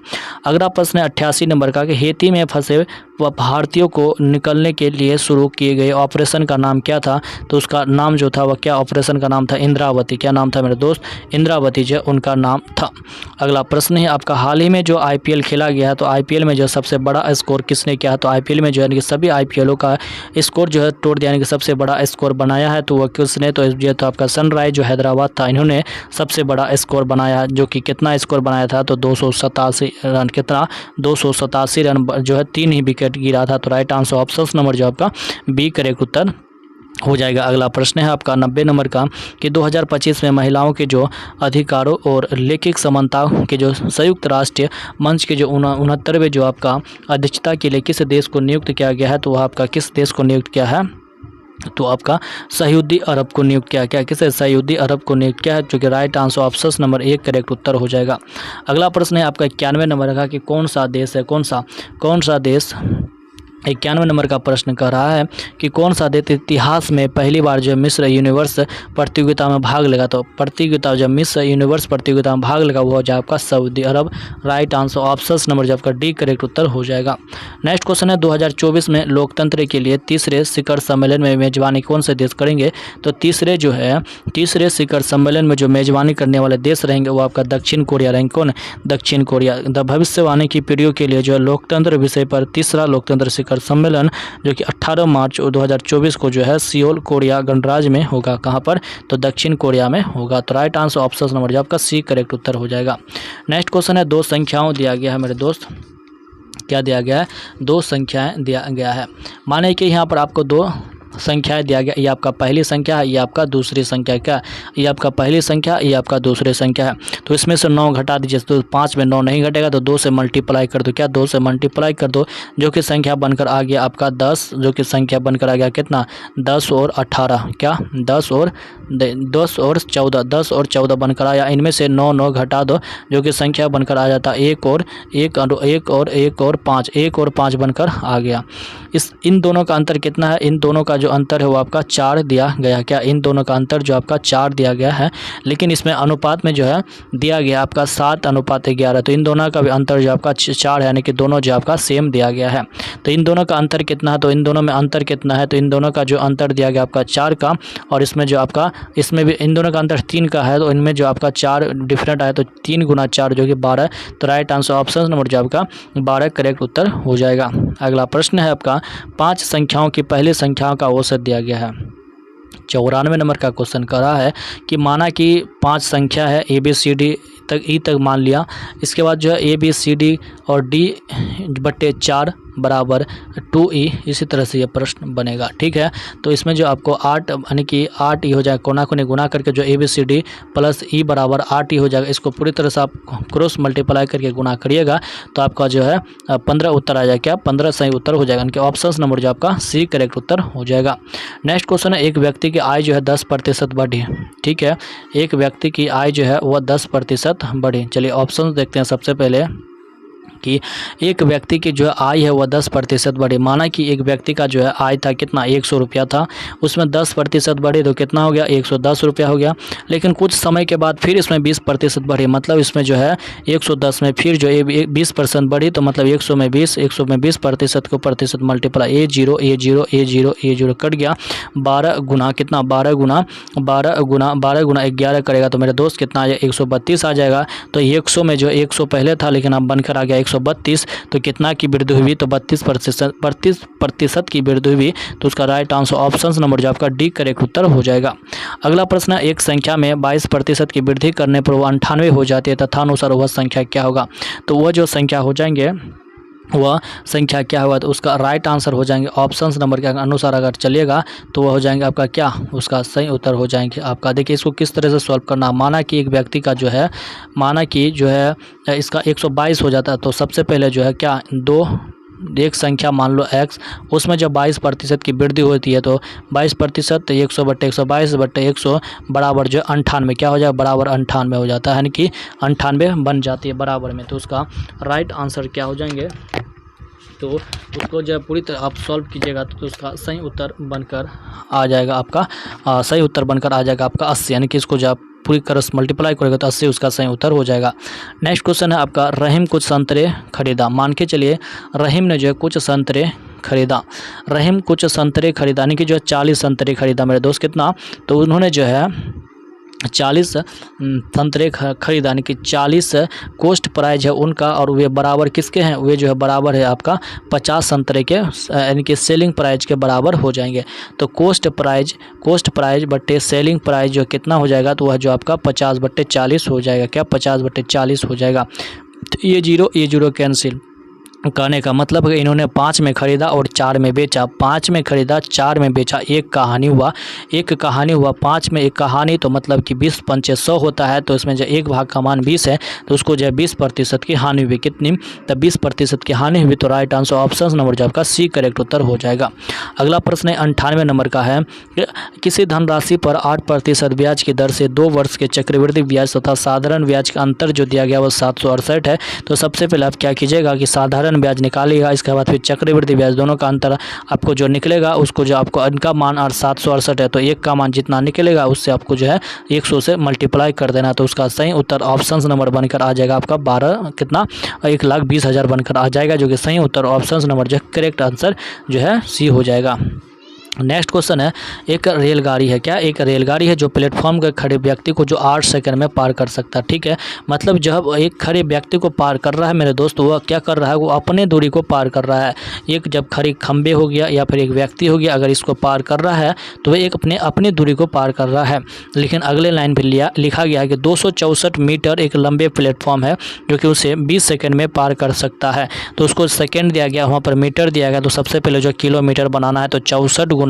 अगला प्रश्न है 88 नंबर का, कि हेती में फंसे भारतीयों को निकलने के लिए शुरू किए गए ऑपरेशन का नाम क्या था। तो उसका नाम जो था वह क्या ऑपरेशन का नाम था, इंद्रावती। क्या नाम था मेरे दोस्त, इंद्रावती जो उनका नाम था। अगला प्रश्न है आपका, हाल ही में जो IPL खेला गया है तो IPL में जो सबसे बड़ा स्कोर किसने किया है। तो IPL में जो है कि सभी IPLों का स्कोर जो है तोड़ दिया, यानी कि सबसे बड़ा स्कोर बनाया है तो वह किसने, तो ये तो आपका सनराइज जो हैदराबाद था, इन्होंने सबसे बड़ा स्कोर बनाया, जो कि कितना स्कोर बनाया था, तो 287 रन, कितना 287 रन जो है 3 ही विकेट गिरा था। तो राइट आंसर ऑप्शन नंबर जो आपका बी करेक्ट उत्तर हो जाएगा। अगला प्रश्न है आपका 90 नंबर का, कि 2025 में महिलाओं के जो अधिकारों और लैंगिक समानता के जो संयुक्त राष्ट्र मंच के जो 69वें जो आपका अध्यक्षता के लिए किस देश को नियुक्त किया गया है। तो वह आपका किस देश को नियुक्त किया है, तो आपका सऊदी अरब को नियुक्त किया। क्या, किसे, सऊदी अरब को नियुक्त किया है, जो कि right answer option number 1 correct उत्तर हो जाएगा। अगला प्रश्न है आपका 91 नंबर का, कि कौन सा देश है, कौन सा देश 91 नंबर का प्रश्न कह रहा है कि कौन सा देश इतिहास में पहली बार जो मिस्र यूनिवर्स प्रतियोगिता में भाग लेगा। तो प्रतियोगिता जब मिस्र यूनिवर्स प्रतियोगिता में भाग लेगा वो हो जाएगा आपका सऊदी अरब। राइट आंसर ऑप्शन नंबर जो आपका डी करेक्ट उत्तर हो जाएगा। नेक्स्ट क्वेश्चन है 2024 में लोकतंत्र के लिए तीसरे शिखर सम्मेलन में मेजबानी कौन से देश करेंगे। तो तीसरे शिखर सम्मेलन में जो मेजबानी करने वाले देश रहेंगे वो आपका दक्षिण कोरिया रहेंगे। कौन? दक्षिण कोरिया। भविष्यवाणी की पीढ़ियों के लिए जो है लोकतंत्र विषय पर तीसरा लोकतंत्र शिखर सम्मेलन जो कि 18 मार्च 2024 को जो है सियोल कोरिया गणराज्य में होगा। कहाँ पर? तो दक्षिण कोरिया में होगा। तो राइट आंसर ऑप्शन नंबर जो आपका सी करेक्ट उत्तर हो जाएगा। नेक्स्ट क्वेश्चन है 2 संख्याओं दिया गया है मेरे दोस्त। क्या दिया गया है? 2 संख्याएं दिया गया है। माने कि यहाँ पर आपको 2 संख्याएं दिया गया। ये आपका पहली संख्या है, ये आपका दूसरी संख्या। क्या? ये आपका पहली संख्या, ये आपका दूसरी संख्या है। तो इसमें से 9 घटा दीजिए। तो 5 में 9 नहीं घटेगा तो 2 से मल्टीप्लाई कर दो। क्या? 2 से मल्टीप्लाई कर दो जो कि संख्या बनकर आ गया आपका 10। जो कि संख्या बनकर आ गया कितना? 10 और 18। क्या? 10 और 14। 10 और 14 बनकर आया। इनमें से 9 घटा दो जो कि संख्या बनकर आ जाता 1 और 5। 1 और 5 बनकर आ गया। इन दोनों का अंतर कितना है? इन दोनों का जो अंतर है वो आपका 4 दिया गया। क्या? इन दोनों का अंतर जो आपका 4 दिया गया है। लेकिन इसमें अनुपात में जो है दिया गया आपका 7:11। तो इन दोनों का भी अंतर जो आपका 4 है, यानी कि दोनों जो आपका सेम दिया गया है। तो इन दोनों का अंतर कितना है? तो इन दोनों में अंतर कितना है? तो इन दोनों का जो अंतर दिया गया आपका 4 का, और इसमें जो आपका इसमें भी इन दोनों का अंतर 3 का है। तो इनमें जो आपका 4 डिफरेंट आया तो 3 गुना 4 जो कि 12। तो राइट आंसर ऑप्शन नंबर जो आपका 12 करेक्ट उत्तर हो जाएगा। अगला प्रश्न है आपका 5 संख्याओं की पहली संख्याओं का औसत दिया गया है। 94 नंबर का क्वेश्चन कर रहा है कि माना कि 5 संख्या है ABCD तक ई तक मान लिया। इसके बाद जो है ABCD और D/4 बराबर 2E। इसी तरह से ये प्रश्न बनेगा। ठीक है, तो इसमें जो आपको 8 यानी कि 8E हो जाएगा। कोना कोने गुना करके जो ABCD प्लस E बराबर 8E हो जाएगा। इसको पूरी तरह से आप क्रॉस मल्टीप्लाई करके गुना करिएगा तो आपका जो है 15 उत्तर आ जाएगा। क्या? 15 सही उत्तर हो जाएगा। इनके ऑप्शन नंबर जो आपका सी करेक्ट उत्तर हो जाएगा। नेक्स्ट क्वेश्चन है एक व्यक्ति की आय जो है 10% बढ़ी। ठीक है, एक व्यक्ति की आय जो है वह 10% बढ़ी। चलिए ऑप्शन देखते हैं। सबसे पहले कि एक व्यक्ति की जो आय है वह 10% बढ़ी। माना कि एक व्यक्ति का जो है आय था कितना? 100 रुपया था। उसमें 10% बढ़ी तो कितना हो गया? 110 रुपया हो गया। लेकिन कुछ समय के बाद फिर इसमें 20% बढ़ी। मतलब इसमें जो है 110 में फिर जो 20% बढ़ी। तो मतलब 100 में 20% को प्रतिशत मल्टीप्लाई A0 कट गया। 12 गुना कितना? 12 गुना 11 करेगा तो मेरे दोस्त कितना आ जाएगा? 132 आ जाएगा। तो 100 में जो 100 पहले था लेकिन अब बनकर आ गया 132। तो कितना की वृद्धि हुई? तो 32% की वृद्धि हुई। तो उसका राइट आंसर ऑप्शन नंबर जो आपका डी करेक्ट उत्तर हो जाएगा। अगला प्रश्न है एक संख्या में 22% की वृद्धि करने पर वह 98 हो जाती है तथा अनुसार वह संख्या क्या होगा। तो वह जो संख्या हो जाएंगे वह संख्या क्या होगा? तो उसका राइट आंसर हो जाएंगे ऑप्शंस नंबर के अनुसार अगर चलिएगा तो वह हो जाएंगे आपका क्या? उसका सही उत्तर हो जाएंगे आपका। देखिए इसको किस तरह से सॉल्व करना। माना कि एक व्यक्ति का जो है इसका 122 हो जाता है। तो सबसे पहले जो है क्या? एक संख्या मान लो x, उसमें जब 22% की वृद्धि होती है तो 22% 100/122/100 बराबर जो 98 क्या हो जाएगा? बराबर 98 हो जाता है, यानी कि 98 बन जाती है बराबर में। तो उसका राइट आंसर क्या हो जाएंगे? तो उसको जब पूरी तरह आप सॉल्व कीजिएगा तो उसका सही उत्तर बनकर आ जाएगा आपका 80। यानी कि इसको जब पूरी क्रॉस मल्टीप्लाई करेगा तो 80 उसका सही उत्तर हो जाएगा। नेक्स्ट क्वेश्चन है आपका रहीम कुछ संतरे खरीदा। मान के चलिए रहीम ने जो है कुछ संतरे खरीदा। रहीम कुछ संतरे खरीदा यानी कि जो है 40 संतरे खरीदा मेरे दोस्त। कितना? तो उन्होंने जो है 40 संतरे खरीदा यानी कि 40 कॉस्ट प्राइज है उनका, और वे बराबर किसके हैं? वे जो है बराबर है आपका 50 संतरे के यानी कि सेलिंग प्राइज के बराबर हो जाएंगे। तो कॉस्ट प्राइज बट्टे सेलिंग प्राइज जो कितना हो जाएगा? तो वह जो आपका 50/40 हो जाएगा। क्या? 50/40 हो जाएगा। तो ये जीरो कैंसिल। कहने का मतलब है इन्होंने 5 में खरीदा और 4 में बेचा। 5 में खरीदा 4 में बेचा। एक कहानी हुआ 5 में एक कहानी। तो मतलब कि 20 पंचे 100 होता है। तो इसमें जो एक भाग का मान 20 है तो उसको जो है 20% की हानि हुई। कितनी? तो 20% की हानि हुई। तो राइट आंसर ऑप्शन नंबर जो आपका सी करेक्ट उत्तर हो जाएगा। अगला प्रश्न 98 नंबर का है किसी धनराशि पर 8% ब्याज की दर से 2 वर्ष के चक्रवृद्धि ब्याज तथा साधारण ब्याज का अंतर जो दिया गया वो 768 है। तो सबसे पहले आप क्या कीजिएगा कि साधारण साधारण ब्याज निकालिएगा, इसके बाद फिर चक्रवृद्धि ब्याज, दोनों का अंतर आपको जो निकलेगा उसको जो आपको इनका मान 768 है तो एक का मान जितना निकलेगा उससे आपको जो है 100 से मल्टीप्लाई कर देना। तो उसका सही उत्तर ऑप्शन नंबर बनकर आ जाएगा आपका 1,20,000 बनकर आ जाएगा, जो कि सही उत्तर ऑप्शन नंबर जो है करेक्ट आंसर जो है सी हो जाएगा। नेक्स्ट क्वेश्चन है, एक रेलगाड़ी है, क्या एक रेलगाड़ी है जो प्लेटफॉर्म के खड़े व्यक्ति को जो 8 सेकंड में पार कर सकता है। ठीक है, मतलब जब एक खड़े व्यक्ति को पार कर रहा है मेरे दोस्त, वह क्या कर रहा है, वो अपने दूरी को पार कर रहा है। एक जब खड़ी खंबे हो गया या फिर एक व्यक्ति हो गया, अगर इसको पार कर रहा है तो वह एक अपनी दूरी को पार कर रहा है। लेकिन अगले लाइन पर लिखा गया है कि 264 मीटर एक लंबे प्लेटफॉर्म है जो कि उसे 20 सेकेंड में पार कर सकता है। तो उसको सेकेंड दिया गया, वहाँ पर मीटर दिया गया, तो सबसे पहले जो किलोमीटर बनाना है तो 64 गुना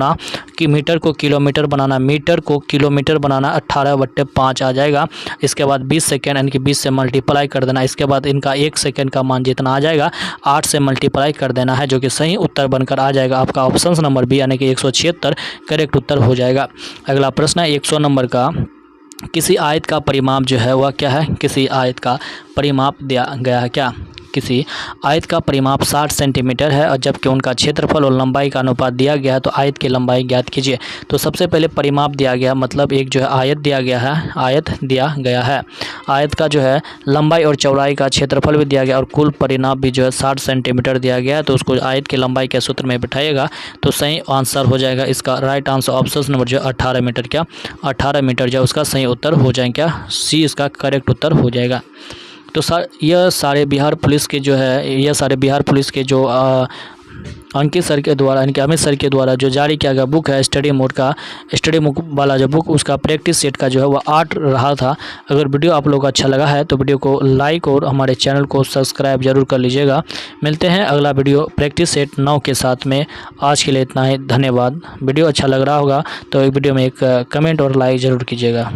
कि मीटर को किलोमीटर बनाना, मीटर को किलोमीटर बनाना 18/5 आ जाएगा। इसके बाद 20 सेकेंड यानी कि 20 से मल्टीप्लाई कर देना। इसके बाद इनका 1 सेकेंड का मान जितना आ जाएगा 8 से मल्टीप्लाई कर देना है, जो कि सही उत्तर बनकर आ जाएगा आपका ऑप्शन नंबर बी यानी कि 176 करेक्ट उत्तर हो जाएगा। अगला प्रश्न है 100 नंबर का, किसी आयत का परिमाप जो है वह क्या है, किसी आयत का परिमाप दिया गया है, क्या किसी आयत का परिमाप 60 सेंटीमीटर है और जबकि उनका क्षेत्रफल और लंबाई का अनुपात दिया गया है तो आयत की लंबाई ज्ञात कीजिए। तो सबसे पहले परिमाप दिया गया, मतलब एक जो है आयत दिया गया है, आयत दिया गया है, आयत का जो है लंबाई और चौड़ाई का क्षेत्रफल भी दिया गया और कुल परिमाप भी जो है 60 सेंटीमीटर दिया गया है। तो उसको आयत की लंबाई के सूत्र में बिठाइएगा तो सही आंसर हो जाएगा इसका राइट आंसर ऑप्शन नंबर जो 18 मीटर, क्या 18 मीटर जो उसका सही उत्तर हो जाएगा, क्या सी इसका करेक्ट उत्तर हो जाएगा। तो यह सारे बिहार पुलिस के जो है, यह सारे बिहार पुलिस के जो अंकित सर के द्वारा यानी कि अमित सर के द्वारा जो जारी किया गया बुक है स्टडी मोड का, स्टडी मोड वाला जो बुक, उसका प्रैक्टिस सेट का जो है वह 8 रहा था। अगर वीडियो आप लोगों को अच्छा लगा है तो वीडियो को लाइक और हमारे चैनल को सब्सक्राइब जरूर कर लीजिएगा। मिलते हैं अगला वीडियो प्रैक्टिस सेट 9 के साथ में। आज के लिए इतना ही, धन्यवाद। वीडियो अच्छा लग रहा होगा तो एक वीडियो में एक कमेंट और लाइक ज़रूर कीजिएगा।